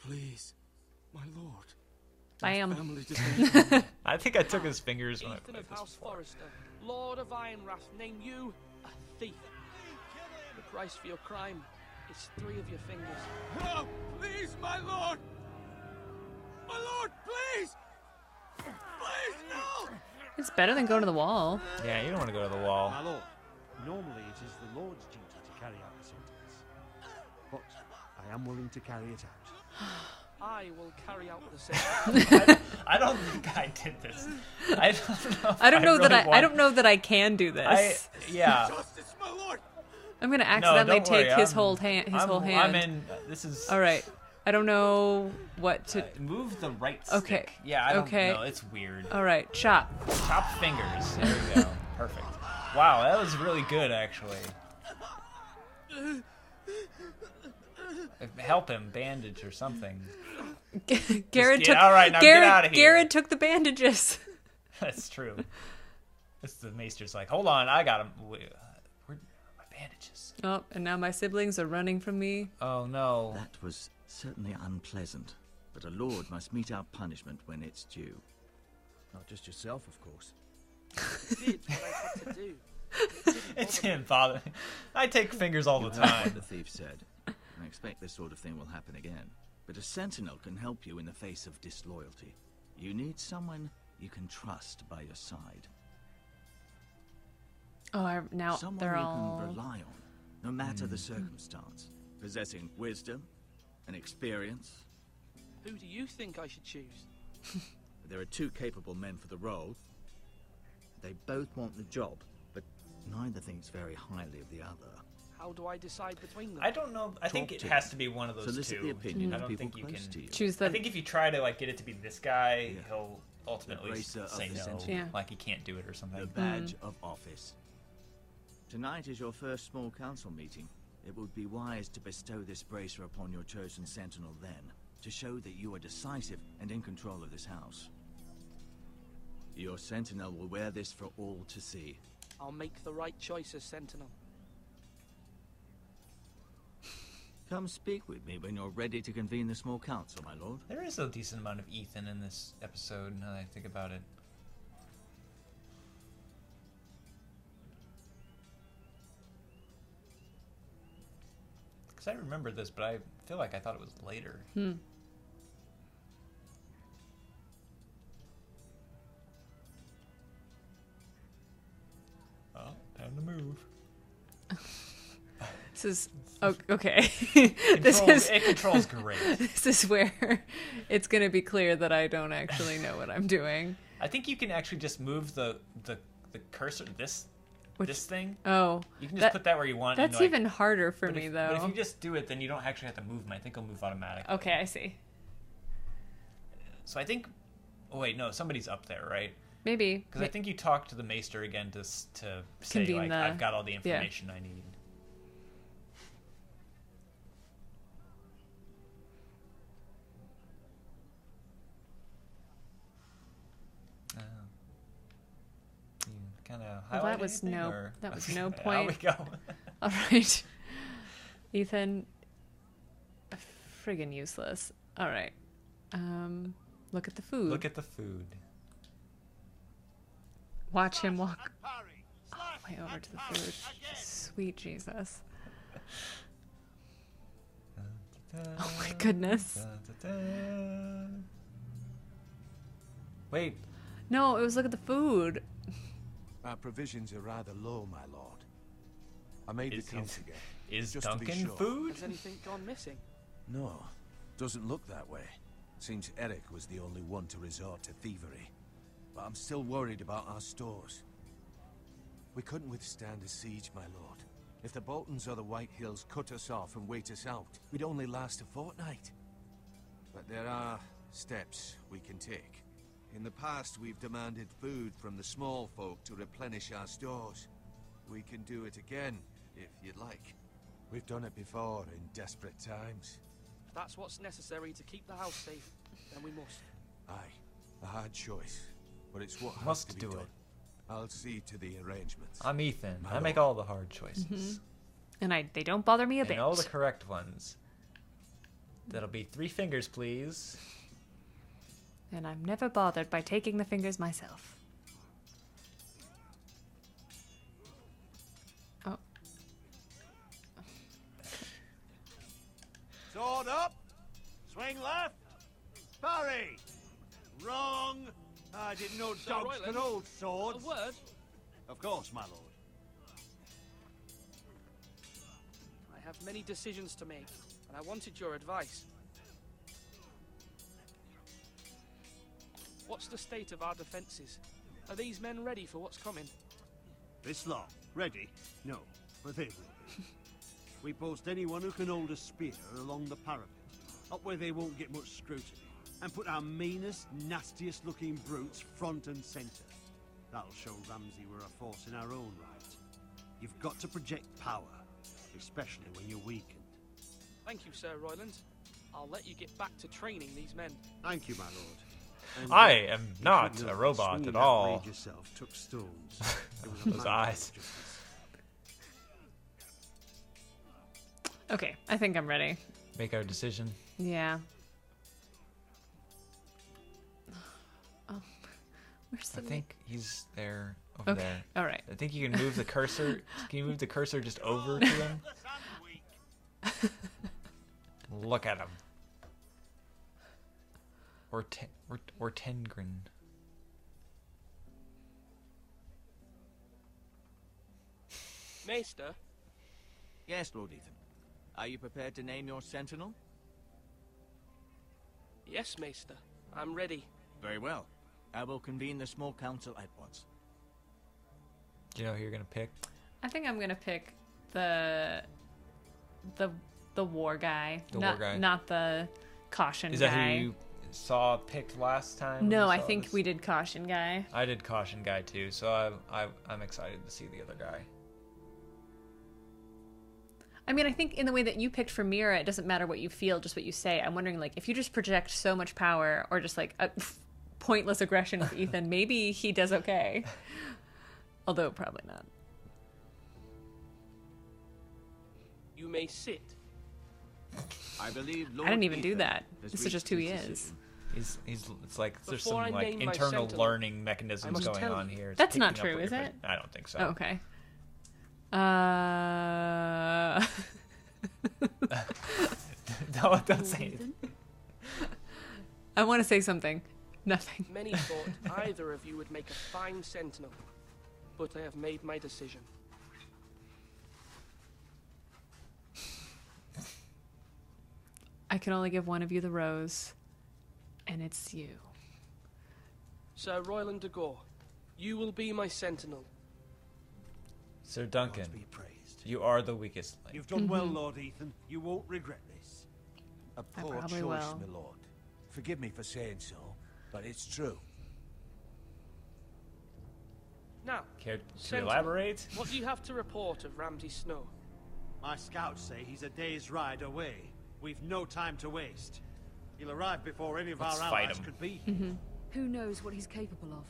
Please, my lord. Bam. I think I took his fingers when I Ethan played of this House before. Forrester, Lord of Ironrath, name you a thief. The price for your crime is 3 of your fingers. No, please, my lord. My lord, please. Please, no. It's better than going to the wall. Yeah, you don't want to go to the wall. My lord, normally it is the Lord's duty to carry out the sentence. But I am willing to carry it out. I will carry out the sentence. I don't think I did this. I don't know that I can do this. Yeah. Justice, my lord. I'm gonna accidentally don't worry, take his whole hand. I'm in. This is. All right. I don't know what to move the right Okay. stick. Yeah, I don't Okay. know. It's weird. All right, chop. Chop fingers. There we go. Perfect. Wow, that was really good, actually. Help him, bandage or something. Garrett took. All right, now get out of here. Garrett took the bandages. That's true. It's the maester's like, hold on, I got him. Where are my bandages? Oh, and now my siblings are running from me. Oh no. That was certainly unpleasant, but a lord must mete out punishment when it's due. Not just yourself, of course. Did what I had to do. It's him, Father. I take fingers all the You heard time. what the thief said. I expect this sort of thing will happen again. But a sentinel can help you in the face of disloyalty. You need someone you can trust by your side. Oh, now Someone they're you all. can rely on, no matter the circumstance. Possessing wisdom and experience. Who do you think I should choose? There are 2 capable men for the role. They both want the job, but neither thinks very highly of the other. How do I decide between them? I don't know. I think it has to be one of those Solicit two. the opinion I of don't people think you close can to you. Choose the. I think if you try to get it to be this guy, he'll ultimately bracer of say the no. sentinel. Yeah. Like he can't do it or something. The badge of office. Tonight is your first small council meeting. It would be wise to bestow this bracer upon your chosen sentinel then, to show that you are decisive and in control of this house. Your sentinel will wear this for all to see. I'll make the right choice as sentinel. Come speak with me when you're ready to convene the small council, my lord. There is a decent amount of Ethan in this episode, now that I think about it. Because I remember this, but I feel like I thought it was later. Oh, time to move. This is okay. It controls great. This is where it's gonna be clear that I don't actually know what I'm doing. I think you can actually just move the cursor, this thing. Oh, You can just put that where you want. That's and, even harder for me, though. But if you just do it, then you don't actually have to move them. I think it'll move automatically. Okay, I see. So I think. Oh wait, no, somebody's up there, right? Maybe. Because I think you talk to the maester again to say Convene the- I've got all the information I need. Kind of Well, that was no Out point. we go. All right, Ethan, friggin' useless. All right, look at the food. Look at the food. Watch him walk all the way over to the food. Sweet Jesus. Oh my goodness. Wait. No, it was look at the food. Our provisions are rather low, my lord. I made the count again. Is just to be Duncan sure. food? Has anything gone missing? No, doesn't look that way. Seems Eric was the only one to resort to thievery. But I'm still worried about our stores. We couldn't withstand a siege, my lord. If the Boltons or the White Hills cut us off and wait us out, we'd only last a fortnight. But there are steps we can take. In the past, we've demanded food from the small folk to replenish our stores. We can do it again, if you'd like. We've done it before in desperate times. If that's what's necessary to keep the house safe, then we must. Aye, a hard choice, but it's what has to be done. I'll see to the arrangements. I'm Ethan. I make all the hard choices. And they don't bother me a bit. And all the correct ones. That'll be 3 fingers, please. And I'm never bothered by taking the fingers myself. Oh. Sword up! Swing left! Parry! Wrong! I didn't know dogs could hold swords. A word? Of course, my lord. I have many decisions to make, and I wanted your advice. What's the state of our defences? Are these men ready for what's coming? This lot, ready? No, but they will be. We post anyone who can hold a spear along the parapet, up where they won't get much scrutiny, and put our meanest, nastiest looking brutes front and centre. That'll show Ramsay we're a force in our own right. You've got to project power, especially when you're weakened. Thank you, Sir Royland. I'll let you get back to training these men. Thank you, my lord. And I am not a robot at all. Yourself took stones. Those eyes. Okay, I think I'm ready. Make our decision. Yeah. Oh, where's the? I think he's there. Over there. All right. I think you can move the cursor. Can you move the cursor just over to him? Look at him. Or Tengrin. Maester? Yes, Lord Ethan. Are you prepared to name your sentinel? Yes, Maester. I'm ready. Very well. I will convene the small council at once. Do you know who you're gonna pick? I think I'm gonna pick the war guy. War guy. Not the caution guy. Is that who you saw picked last time? No, I think we did caution guy. I did caution guy too, so I'm excited to see the other guy. I mean, I think in the way that you picked for Mira, it doesn't matter what you feel, just what you say. I'm wondering, like, if you just project so much power or just, like, a pointless aggression with Ethan, maybe he does okay. Although, probably not. You may sit. I believe Lord I didn't even Ethan do that. This is just who he is. He's it's like there's Before some I like name my internal sentinel, learning mechanisms going on here. It's That's not picking up true, what is you're- it? I don't think so. Oh, okay. Don't say it. I want to say something. Nothing. Many thought either of you would make a fine sentinel, but I have made my decision. I can only give one of you the rose, and it's you. Sir Royland de Gore, you will be my sentinel. Sir Duncan, you are the weakest link. You've done well, Lord Ethan. You won't regret this. A poor probably choice, will. my lord. Forgive me for saying so, but it's true. Now, Care to sentinel, elaborate? what do you have to report of Ramsay Snow? My scouts say he's a day's ride away. We've no time to waste. He'll arrive before any of Let's our fight allies him. could be. Who knows what he's capable of?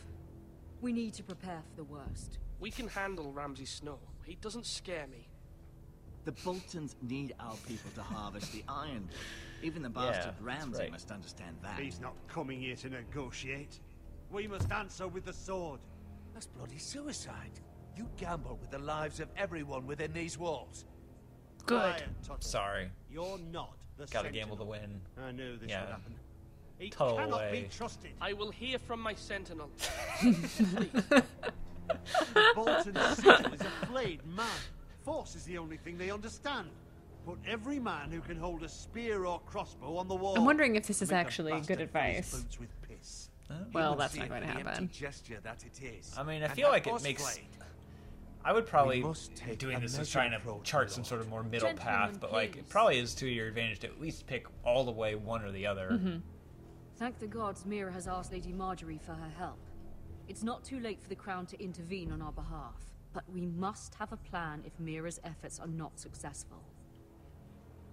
We need to prepare for the worst. We can handle Ramsay Snow. He doesn't scare me. The Boltons need our people to harvest the ironwood. Even the bastard Ramsay right. must understand that. He's not coming here to negotiate. We must answer with the sword. That's bloody suicide. You gamble with the lives of everyone within these walls. Good. Quiet, Tuttle. Sorry. You're not the Gotta sentinel. gamble to win. I knew this Yeah. would happen. He Tuttle cannot away. be trusted. I will hear from my sentinel. The Bolton sigil is a flayed man. Force is the only thing they understand. Put every man who can hold a spear or crossbow on the wall. I'm wondering if this is Make the actually good bastard fill his advice. boots with piss. Well, He will that's see not it going to for the empty happen. gesture that it is. I mean, I And feel have like it us makes. played. I would probably doing this as trying to chart some sort of more middle path, but like it probably is to your advantage to at least pick all the way one or the other. Mm-hmm. Thank the gods Mira has asked Lady Marjorie for her help. It's not too late for the Crown to intervene on our behalf, but we must have a plan if Mira's efforts are not successful.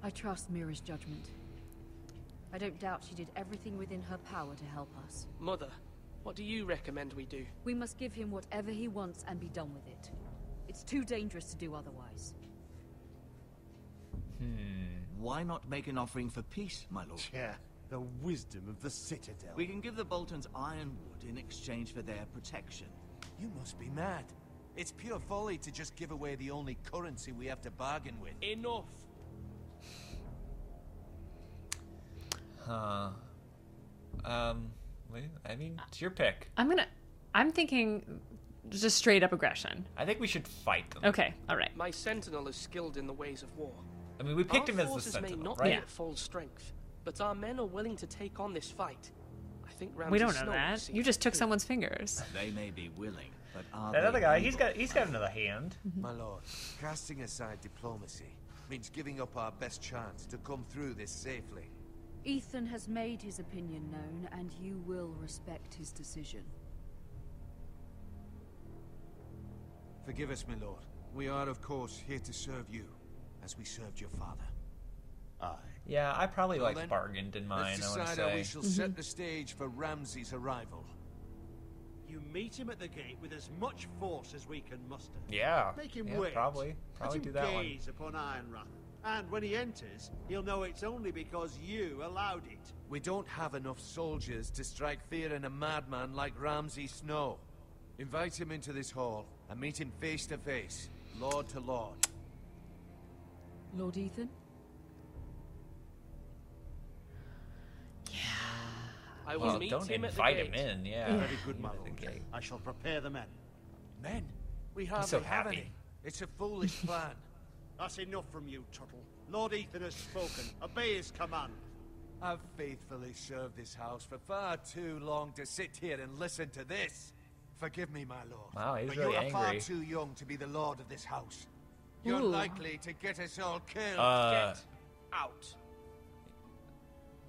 I trust Mira's judgment. I don't doubt she did everything within her power to help us. Mother, what do you recommend we do? We must give him whatever he wants and be done with it. It's too dangerous to do otherwise. Why not make an offering for peace, my lord? Yeah, the wisdom of the Citadel. We can give the Boltons ironwood in exchange for their protection. You must be mad. It's pure folly to just give away the only currency we have to bargain with. Enough. I mean, it's your pick. I'm thinking just straight up aggression. I think we should fight them. Okay, all right. My sentinel is skilled in the ways of war. I mean, we picked him as the sentinel, may not right? be at full strength, but our men are willing to take on this fight. I think Ramsay we don't know Snow that. You just took someone's fingers. They may be willing, but are that they other guy, able? he's got another hand. My lord, casting aside diplomacy means giving up our best chance to come through this safely. Ethan has made his opinion known, and you will respect his decision. Forgive us, my lord. We are, of course, here to serve you, as we served your father. Aye. Yeah, I probably Well then, bargained in mine. Let's decide how we shall set the stage for Ramsay's arrival. You meet him at the gate with as much force as we can muster. Yeah. Make him yeah, wait. Probably Let him do that one. gaze upon Ironrath. And when he enters, he'll know it's only because you allowed it. We don't have enough soldiers to strike fear in a madman like Ramsay Snow. Invite him into this hall and meet him face to face, lord to lord. Lord Ethan? I will meet don't him invite at the gate. him in, yeah. Very good, my lord. I shall prepare the men. Men? We hardly so have happy. any. It's a foolish plan. That's enough from you, Tuttle. Lord Ethan has spoken. Obey his command. I've faithfully served this house for far too long to sit here and listen to this. Forgive me, my lord. Wow, he's but really you are far angry. too young to be the lord of this house. You're Ooh. likely to get us all killed. Get out.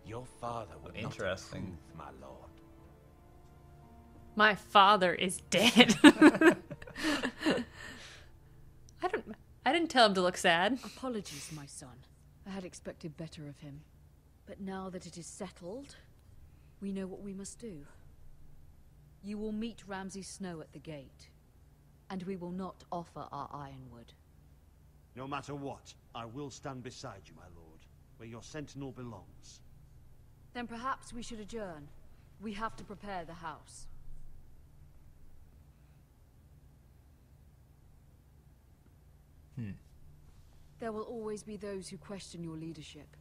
Your father would Interesting. not approve, my lord. My father is dead. I didn't tell him to look sad. Apologies, my son. I had expected better of him. But now that it is settled, we know what we must do. You will meet Ramsay Snow at the gate, and we will not offer our ironwood. No matter what, I will stand beside you, my lord, where your sentinel belongs. Then perhaps we should adjourn. We have to prepare the house. There will always be those who question your leadership,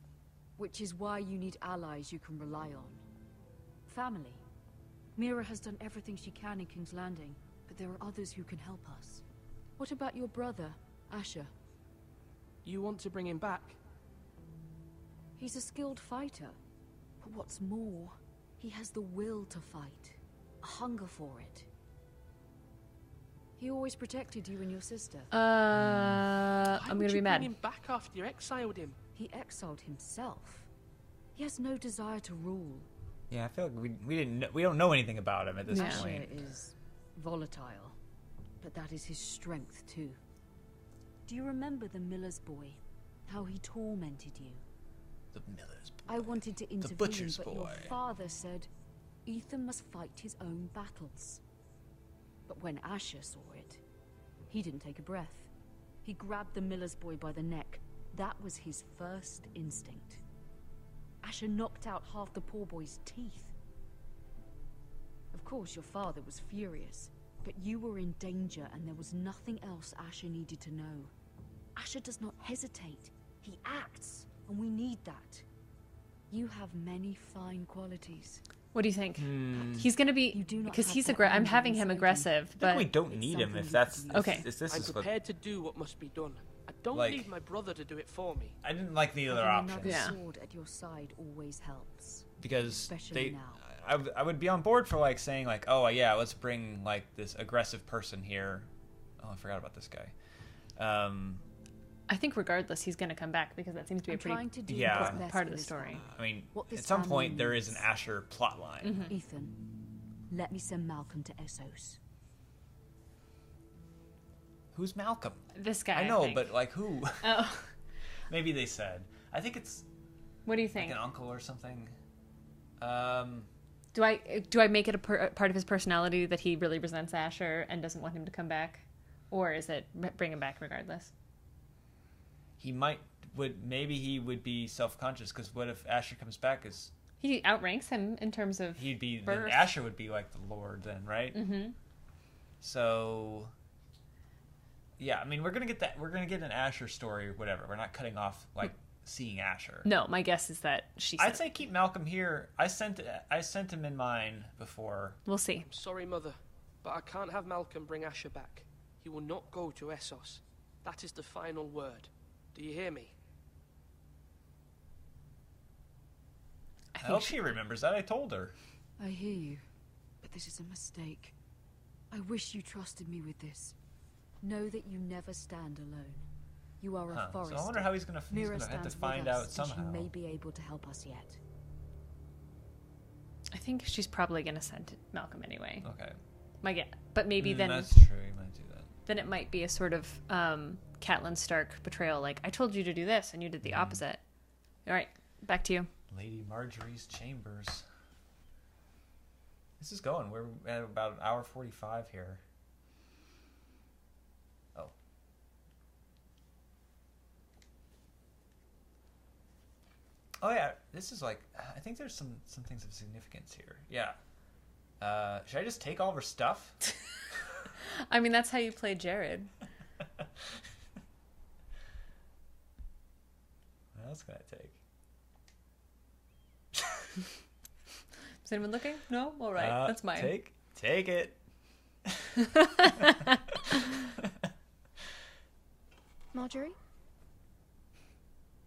which is why you need allies you can rely on. Family. Mira has done everything she can in King's Landing, but there are others who can help us. What about your brother, Asher? You want to bring him back? He's a skilled fighter. But what's more, he has the will to fight. A hunger for it. He always protected you and your sister. I'm gonna be mad. Bring him back after you exiled him. He exiled himself. He has no desire to rule. Yeah, I feel like we don't know anything about him at this Asher point. is volatile, but that is his strength too. Do you remember the miller's boy? How he tormented you? The miller's boy. I wanted to intervene, butcher's but boy. your father said Ethan must fight his own battles. But when Asher saw it, he didn't take a breath. He grabbed the miller's boy by the neck. That was his first instinct. Asher knocked out half the poor boy's teeth. Of course, your father was furious, but you were in danger and there was nothing else Asher needed to know. Asher does not hesitate. He acts, and we need that. You have many fine qualities. What do you think? He's gonna be because he's I'm having him aggressive, but we don't need him if that's okay. If this I'm is prepared to do what must be done. I don't Like- need my brother to do it for me. I didn't like the other Having options. another sword at your side always helps. Because Especially now. I would be on board for like saying like, oh yeah, let's bring like this aggressive person here, Oh, I forgot about this guy. I think regardless, he's going to come back because that seems to be a pretty important part of the story. I mean, at some point there is an Asher plotline. Mm-hmm. Ethan, let me send Malcolm to Essos. Who's Malcolm? This guy. I know, think. but like who? Oh. Maybe they said. I think it's. What do you think? Like an uncle or something. Do I make it a part of his personality that he really resents Asher and doesn't want him to come back, or is it bring him back regardless? Maybe he would be self-conscious, because what if Asher comes back as... He outranks him in terms of then Asher would be like the Lord then, right? Mm-hmm. So, yeah, I mean, we're going to get an Asher story or whatever. We're not cutting off, like, seeing Asher. No, my guess is that I'd say keep Malcolm here. I sent him in mine before. We'll see. I'm sorry, Mother, but I can't have Malcolm bring Asher back. He will not go to Essos. That is the final word. Do you hear me? I hope she remembers that. I told her. I hear you, but this is a mistake. I wish you trusted me with this. Know that you never stand alone. You are a Forrester. So I wonder how he's gonna have to find out somehow. She may be able to help us yet. I think she's probably going to send Malcolm anyway. Okay. But maybe then... That's true. You might do that. Then it might be a sort of Catelyn Stark betrayal. Like, I told you to do this, and you did the opposite. All right, back to you. Lady Marjorie's chambers. This is going. We're at about an hour 45 here. Oh. Oh yeah, this is like, I think there's some things of significance here. Yeah. Should I just take all of her stuff? I mean, that's how you play Jared. What else can I take? Is anyone looking? No? All right, that's mine. Take it. Marjorie?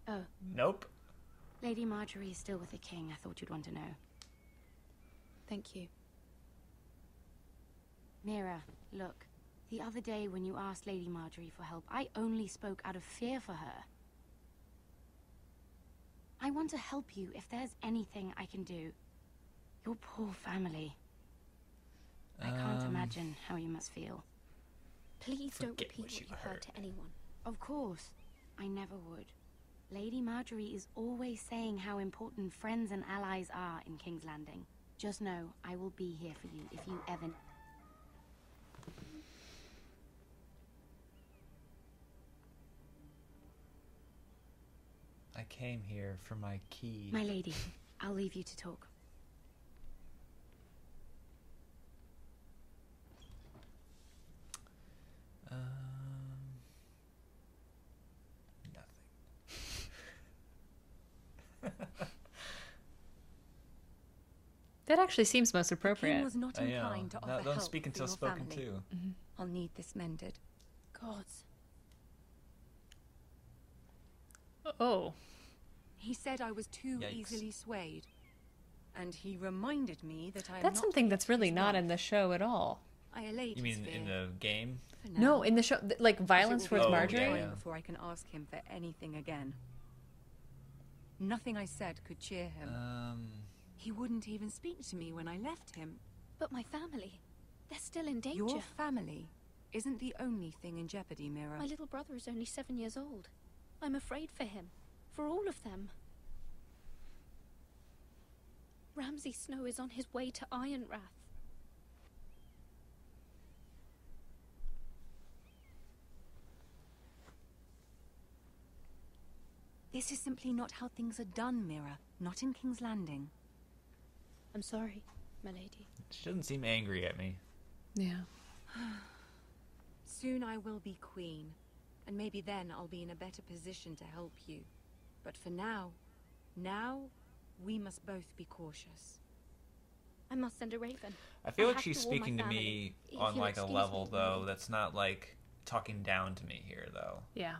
Oh. Nope. Lady Marjorie is still with the king. I thought you'd want to know. Thank you. Mira, look. The other day when you asked Lady Marjorie for help, I only spoke out of fear for her. I want to help you if there's anything I can do. Your poor family. I can't imagine how you must feel. Please don't repeat what you heard to anyone. Of course. I never would. Lady Marjorie is always saying how important friends and allies are in King's Landing. Just know, I will be here for you if you ever... I came here for my key. My lady, I'll leave you to talk. Nothing. That actually seems most appropriate. The king was not inclined to offer help. Don't speak until spoken to. Mm-hmm. I'll need this mended. Gods. Oh. He said I was too easily swayed. And he reminded me that I am That's something that's really not in the show at all. I allayed You mean in the game? No, in the show, like violence towards Marjorie? Yeah. Before I can ask him for anything again. Nothing I said could cheer him. He wouldn't even speak to me when I left him. But my family, they're still in danger. Your family isn't the only thing in jeopardy, Mira. My little brother is only 7 years old. I'm afraid for him. For all of them. Ramsay Snow is on his way to Ironrath. This is simply not how things are done, Mira. Not in King's Landing. I'm sorry, my lady. She doesn't seem angry at me. Yeah. Soon I will be queen, and maybe then I'll be in a better position to help you. But for now, we must both be cautious. I must send a raven. I feel like she's speaking to me on like a level though that's not like talking down to me here though. Yeah.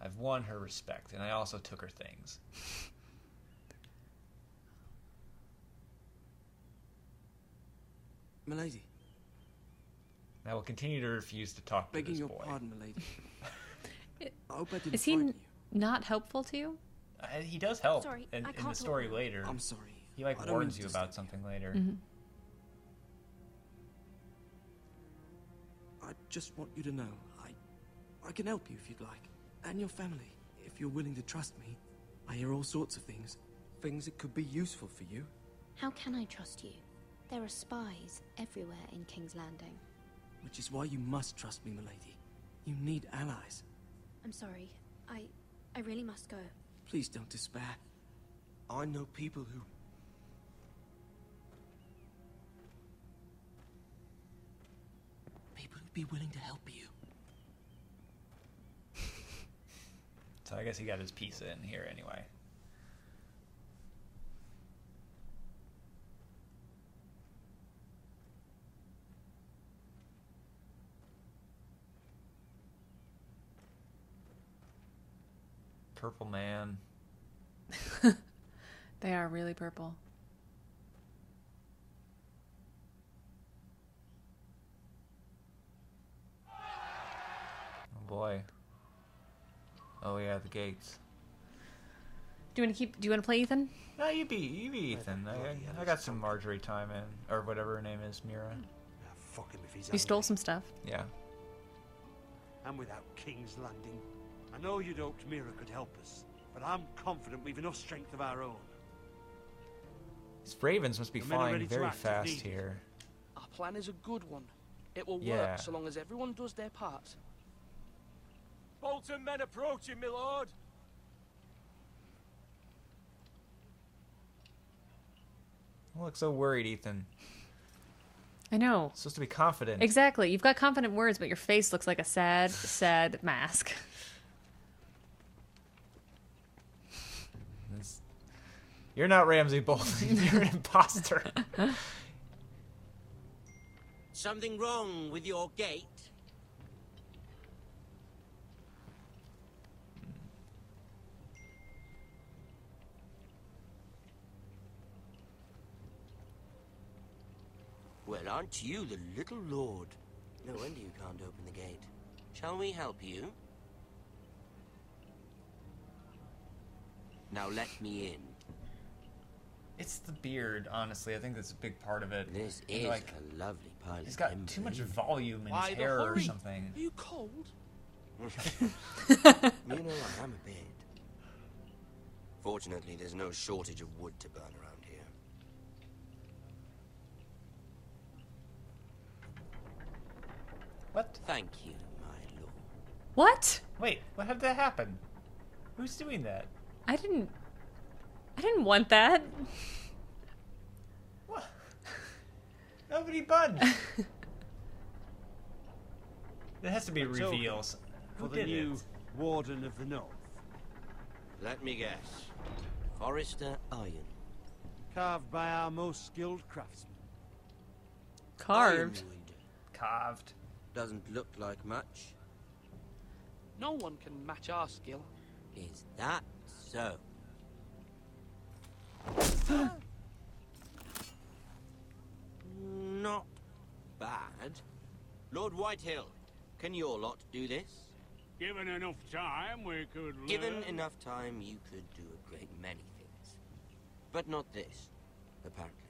I've won her respect, and I also took her things. Milady. I will continue to refuse to talk to this boy. Begging your pardon, milady. I hope I didn't Is he frighten not helpful to you? He does help Sorry, in I the can't story talk. later. I'm sorry. He like I don't warns mean you to about disturb something later. I just want you to know, I can help you if you'd like. And your family, if you're willing to trust me. I hear all sorts of things. Things that could be useful for you. How can I trust you? There are spies everywhere in King's Landing. Which is why you must trust me, milady. You need allies. I'm sorry. I really must go. Please don't despair. I know people who... People who'd be willing to help you. So I guess he got his piece in here anyway. Purple man. They are really purple. Oh boy. Oh yeah, the gates. Do you want to play Ethan? No, you be Ethan. I got some Marjorie time in, or whatever her name is, Mira. Fuck him if he's You stole some stuff. Yeah. And without King's Landing, I know you'd hoped Mira could help us, but I'm confident we've enough strength of our own. These ravens must be The men are flying ready to very act if fast needed. here. Our plan is a good one. It will Yeah. work so long as everyone does their part. Bolton men approaching, my lord. You look so worried, Ethan. I know. Supposed to be confident. Exactly. You've got confident words, but your face looks like a sad, sad mask. You're not Ramsay Bolton. You're an imposter. Something wrong with your gate? Well, aren't you the little lord? No wonder you can't open the gate. Shall we help you? Now let me in. It's the beard, honestly. I think that's a big part of it. This And, is like, a lovely pile. he's got too much volume in Why his the hair or hurry? something. Are you cold? You know, I am a bit. Fortunately, there's no shortage of wood to burn around here. What? Thank you, my lord. What? Wait, what had that happen? Who's doing that? I didn't want that. What? Nobody budged. There has to be reveals. For Who the did new it? Warden of the North. Let me guess. Forrester Iron. Carved by our most skilled craftsmen. Carved. Ironwood. Carved. Doesn't look like much. No one can match our skill. Is that so? Not bad. Lord Whitehill, can your lot do this? Given enough time, we could learn. Given enough time, you could do a great many things. But not this, apparently.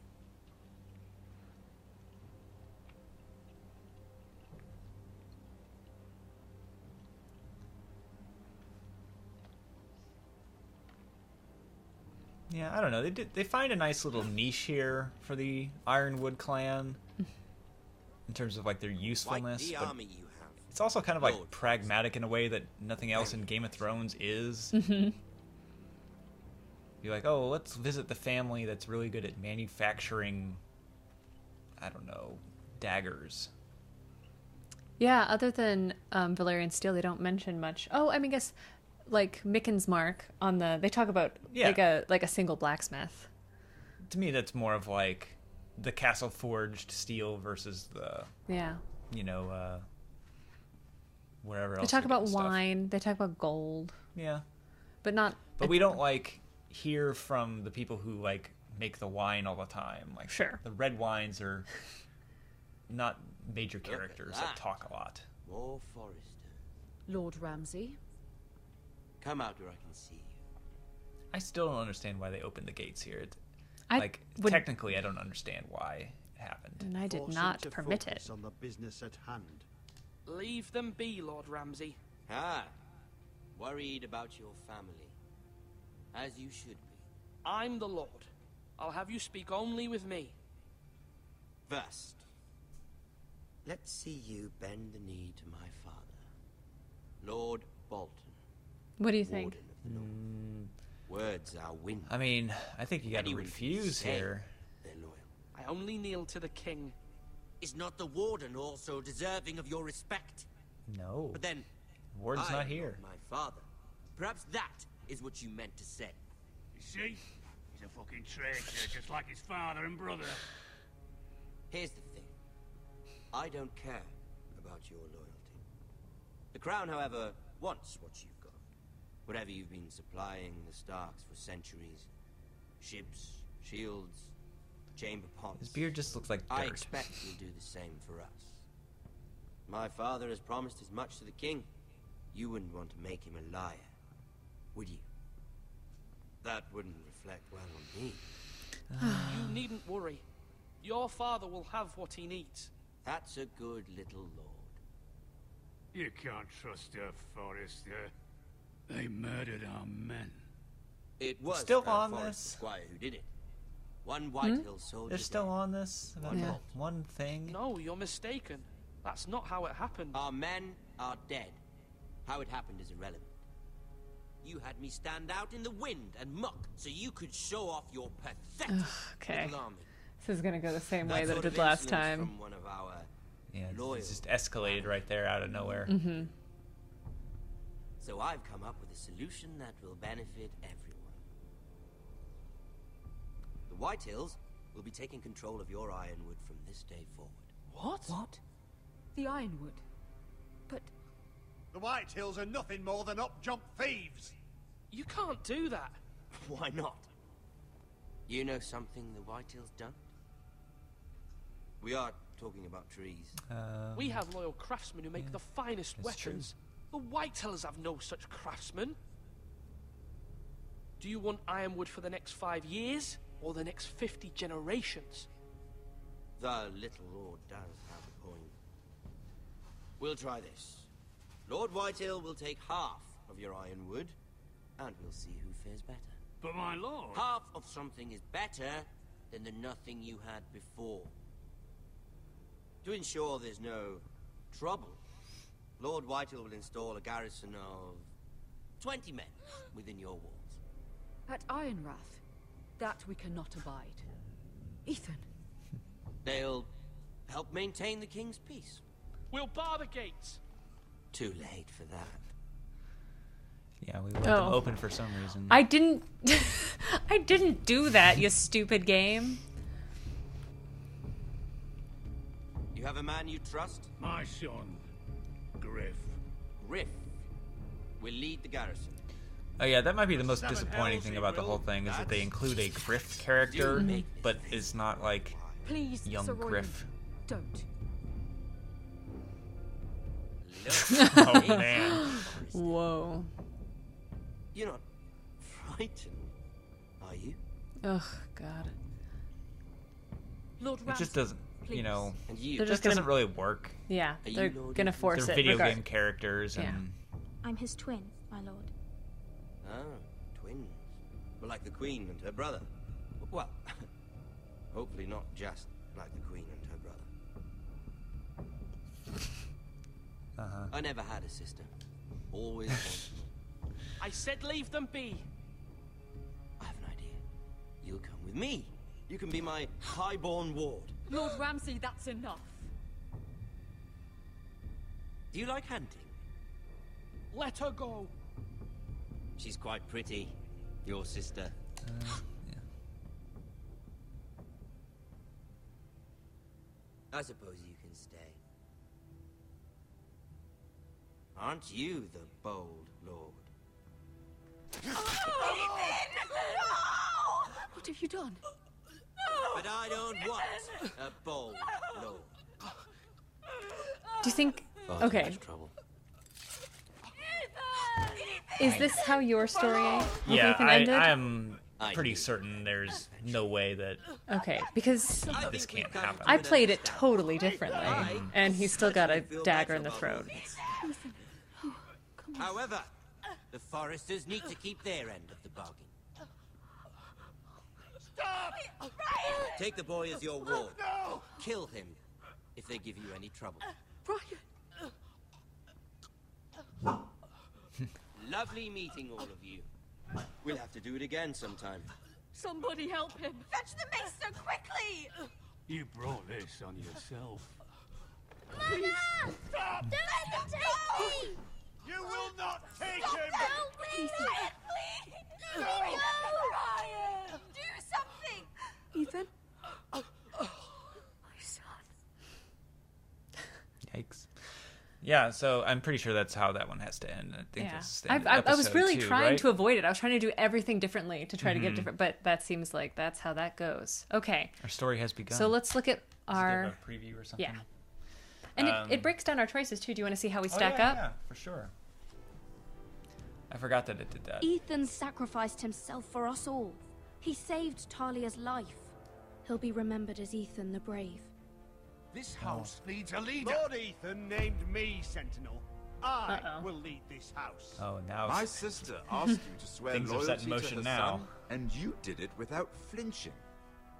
Yeah, I don't know. They find a nice little niche here for the Ironwood clan in terms of like their usefulness. Like the but army you have. it's also kind of like pragmatic in a way that nothing else in Game of Thrones is. Mm-hmm. Be like, oh, let's visit the family that's really good at manufacturing, I don't know, daggers. Yeah, other than Valyrian steel, they don't mention much. Oh, I mean, I guess like Micken's mark on the. They talk about like a single blacksmith. To me, that's more of like the castle forged steel versus the wherever else. They talk about stuff. wine. They talk about gold. Yeah, but not. But we don't like hear from the people who like make the wine all the time. Like sure, the red wines are not major characters that talk a lot. More Forrester. Lord Ramsay. Come out where I can see you. I still don't understand why they opened the gates here. Technically, I don't understand why it happened. And I did not permit it. On the business at hand. Leave them be, Lord Ramsay. Ah, worried about your family. As you should be. I'm the Lord. I'll have you speak only with me. First, let's see you bend the knee to my father, Lord Bolton. What do you think? Words are wind. I mean, I think you got to refuse here. They're loyal. I only kneel to the king. Is not the warden also deserving of your respect? No. But then, warden's not here. My father. Perhaps that is what you meant to say. You see? He's a fucking traitor, just like his father and brother. Here's the thing. I don't care about your loyalty. The crown, however, wants what you've got. Whatever you've been supplying the Starks for centuries. Ships, shields, chamber pots. His beard just looks like dirt. I expect you'll do the same for us. My father has promised as much to the king. You wouldn't want to make him a liar, would you? That wouldn't reflect well on me. You needn't worry. Your father will have what he needs. That's a good little lord. You can't trust her, Forrester. They murdered our men. It was still on Forrester this Squire who did it. One Whitehill soldier. They're still on this about that one thing. No, you're mistaken. That's not how it happened. Our men are dead. How it happened is irrelevant. You had me stand out in the wind and muck so you could show off your pathetic little army. This is gonna go the same way that it did last time. From one of our it's just escalated right there out of nowhere. So I've come up with a solution that will benefit everyone. The Whitehills will be taking control of your Ironwood from this day forward. What? The Ironwood? But... The Whitehills are nothing more than up-jump thieves. You can't do that. Why not? You know something the Whitehills done? We are talking about trees. We have loyal craftsmen who make the finest weapons. The Whitehills have no such craftsmen. Do you want Ironwood for the next 5 years, or the next 50 generations? The little lord does have a point. We'll try this. Lord Whitehill will take half of your Ironwood, and we'll see who fares better. But my lord... Half of something is better than the nothing you had before. To ensure there's no trouble, Lord Whitehill will install a garrison of 20 men within your walls. At Ironrath? That we cannot abide. Ethan. They'll help maintain the king's peace. We'll bar the gates. Too late for that. Yeah, we left them open for some reason. I didn't do that, you stupid game. You have a man you trust? My son, Griff. Griff will lead the garrison. Oh yeah, that might be the most disappointing thing about the whole thing, is that they include a Griff character, but it's not like young Griff. Don't. Oh man. Whoa. You're not frightened, are you? Ugh, God. Lord It just doesn't, you know, They're just doesn't really work. Yeah, they're gonna force They're it. video game characters, and I'm his twin, my lord. Ah, twins. Well, like the Queen and her brother. Well, hopefully not just like the Queen and her brother. I never had a sister. Always wanted. I said leave them be. I have an idea. You'll come with me. You can be my highborn ward. Lord Ramsay, that's enough. Do you like hunting? Let her go. She's quite pretty, your sister. Yeah. I suppose you can stay. Aren't you the bold lord? What have you done? But I don't want a bold lord. Do you think... Far Okay. too much trouble. Is this how your story with Yeah, Ethan ended? I'm pretty certain there's no way that Okay, because this can't happen. I played it totally differently, and he's still got a dagger in the throat. However, the Forresters need to keep their end of the bargain. Stop! Take the boy as your ward. No! Kill him if they give you any trouble. Lovely meeting all of you. We'll have to do it again sometime. Somebody help him! Fetch the mace so quickly! You brought this on yourself. Mother! Stop! Don't let him take me! You will not take Stop, him! help me! Ryan, please! No! Ryan! Do something! Ethan? My son. Yikes. Yeah, so I'm pretty sure that's how that one has to end. I think that's the end of I was episode really 2, trying right? to avoid it. I was trying to do everything differently to try to get different, but that seems like that's how that goes. Okay. Our story has begun. So let's look at Does it our... give a preview or something? Yeah. And it breaks down our choices, too. Do you want to see how we stack yeah, up? Yeah, for sure. I forgot that it did that. Ethan sacrificed himself for us all. He saved Talia's life. He'll be remembered as Ethan the Brave. This house needs a leader. Lord Ethan named me Sentinel. I will lead this house. Oh, now My sister asked you to swear things are set in loyalty to motion her now. son, and you did it without flinching.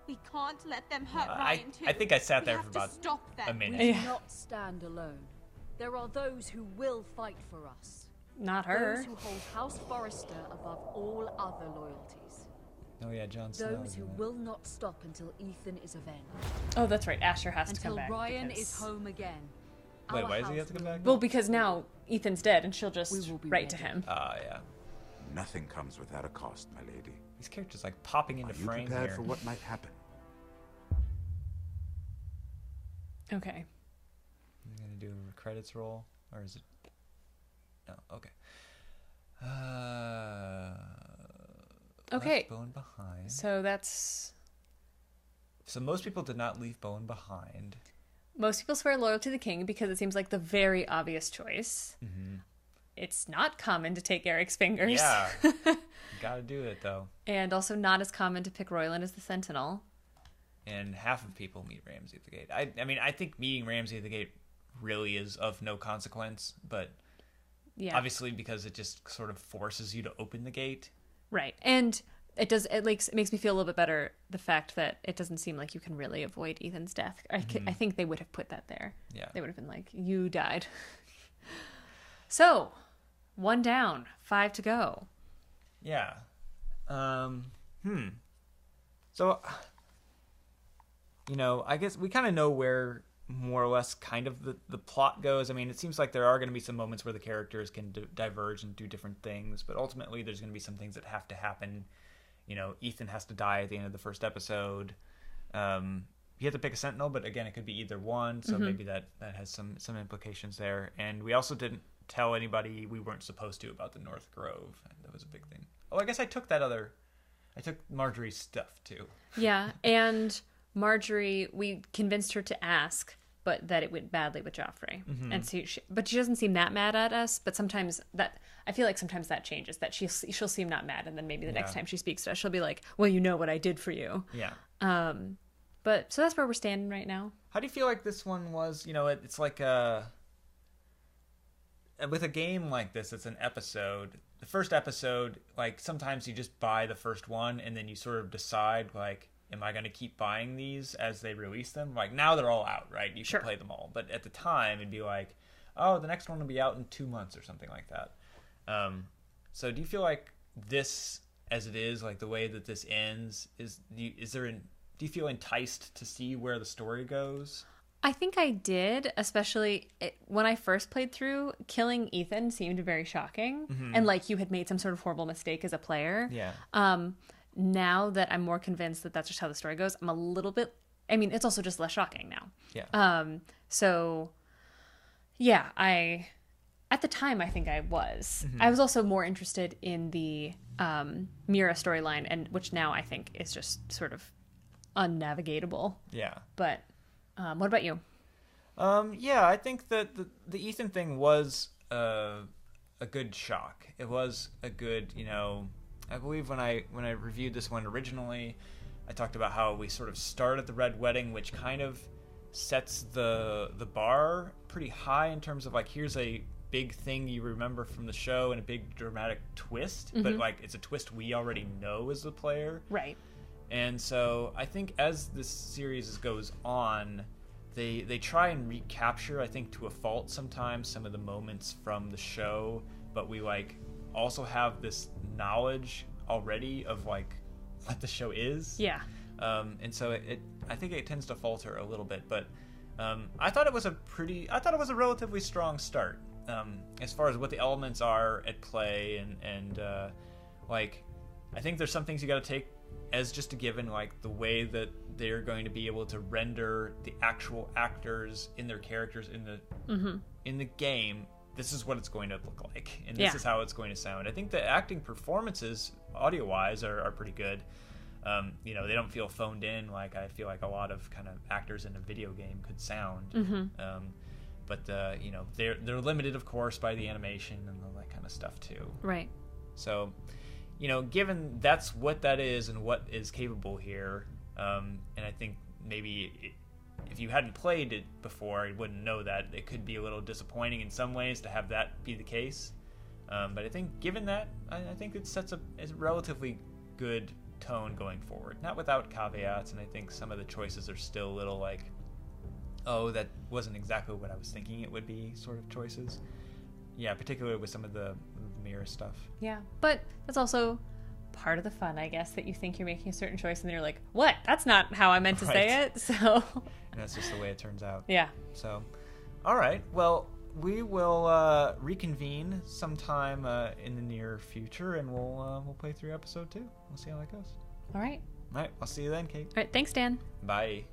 We can't let them hurt I Ryan too. think I sat We there have for to about stop them. a minute. We do not stand alone. There are those who will fight for us. Not her. Those who hold House Forrester above all other loyalties. Oh yeah, Jon Snow. Those who will not stop until Ethan is avenged. Oh, that's right. Asher has to come Until back. Ryan because- is home again. Wait, Our why does he have house to come will back? Well, because now Ethan's dead, and she'll just will be write to ready. him. Yeah. Nothing comes without a cost, my lady. These characters like popping into Are you frame prepared here. for what might happen? Okay. I'm gonna do a credits roll, or is it? No. Okay. Okay. Left Bowen behind. So that's... So most people did not leave Bowen behind. Most people swear loyalty to the king because it seems like the very obvious choice. Mm-hmm. It's not common to take Eric's fingers. Yeah. Gotta do it, though. And also not as common to pick Royland as the Sentinel. And half of people meet Ramsay at the gate. I mean, I think meeting Ramsay at the gate really is of no consequence, but yeah, obviously because it just sort of forces you to open the gate. Right. And it makes me feel a little bit better, the fact that it doesn't seem like you can really avoid Ethan's death. I think they would have put that there. Yeah. They would have been like, you died. So, 1 down, 5 to go. Yeah. So, you know, I guess we kind of know where more or less kind of the plot goes. I mean, it seems like there are going to be some moments where the characters can diverge and do different things, but ultimately there's going to be some things that have to happen. You know, Ethan has to die at the end of the first episode. You have to pick a Sentinel, but again, it could be either one, so maybe that has some implications there. And we also didn't tell anybody we weren't supposed to about the North Grove. That was a big thing. Oh, I guess I took Marjorie's stuff too. Yeah, and Marjorie, we convinced her to ask, but that it went badly with Joffrey. And so but she doesn't seem that mad at us, but sometimes I feel like sometimes that changes, that she'll seem not mad, and then maybe the next time she speaks to us, she'll be like, well, you know what I did for you. Yeah. But so that's where we're standing right now. How do you feel like this one was? You know, it's like with a game like this, it's an episode. The first episode, like sometimes you just buy the first one and then you sort of decide, like, am I going to keep buying these as they release them? Like now they're all out, right? You can play them all. But at the time, it'd be like, oh, the next one will be out in 2 months or something like that. So do you feel like this, as it is, like the way that this ends, do you feel enticed to see where the story goes? I think I did, especially when I first played through. Killing Ethan seemed very shocking, and like you had made some sort of horrible mistake as a player. Yeah. Now that I'm more convinced that that's just how the story goes, I'm a little bit... I mean, it's also just less shocking now. Yeah. So, yeah, at the time, I think I was. I was also more interested in the Mira storyline, and which now I think is just sort of unnavigatable. Yeah. But what about you? Yeah, I think that the Ethan thing was a good shock. It was a good, I believe when I reviewed this one originally, I talked about how we sort of start at the Red Wedding, which kind of sets the bar pretty high in terms of like, here's a big thing you remember from the show and a big dramatic twist, but like it's a twist we already know as the player. Right. And so I think as this series goes on, they try and recapture, I think to a fault sometimes, some of the moments from the show, but we like also have this knowledge already of like what the show is. Yeah. And so I think it tends to falter a little bit, but I thought it was a relatively strong start. As far as what the elements are at play and like I think there's some things you got to take as just a given, like the way that they're going to be able to render the actual actors in their characters in the game. This is what it's going to look like, and this is how it's going to sound. I think the acting performances, audio-wise, are pretty good. They don't feel phoned in like I feel like a lot of kind of actors in a video game could sound. But they're limited, of course, by the animation and all that kind of stuff too. Right. So, given that's what that is and what is capable here, and I think maybe if you hadn't played it before, you wouldn't know that. It could be a little disappointing in some ways to have that be the case. But I think given that, I think it sets a relatively good tone going forward. Not without caveats, and I think some of the choices are still a little like, oh, that wasn't exactly what I was thinking it would be sort of choices. Yeah, particularly with some of the mirror stuff. Yeah, but that's also part of the fun, I guess, that you think you're making a certain choice and then you're like, what? That's not how I meant to say it. So and that's just the way it turns out. Yeah. So, all right. Well, we will reconvene sometime in the near future, and we'll play through episode 2. We'll see how that goes. All right. All right. I'll see you then, Kate. All right. Thanks, Dan. Bye.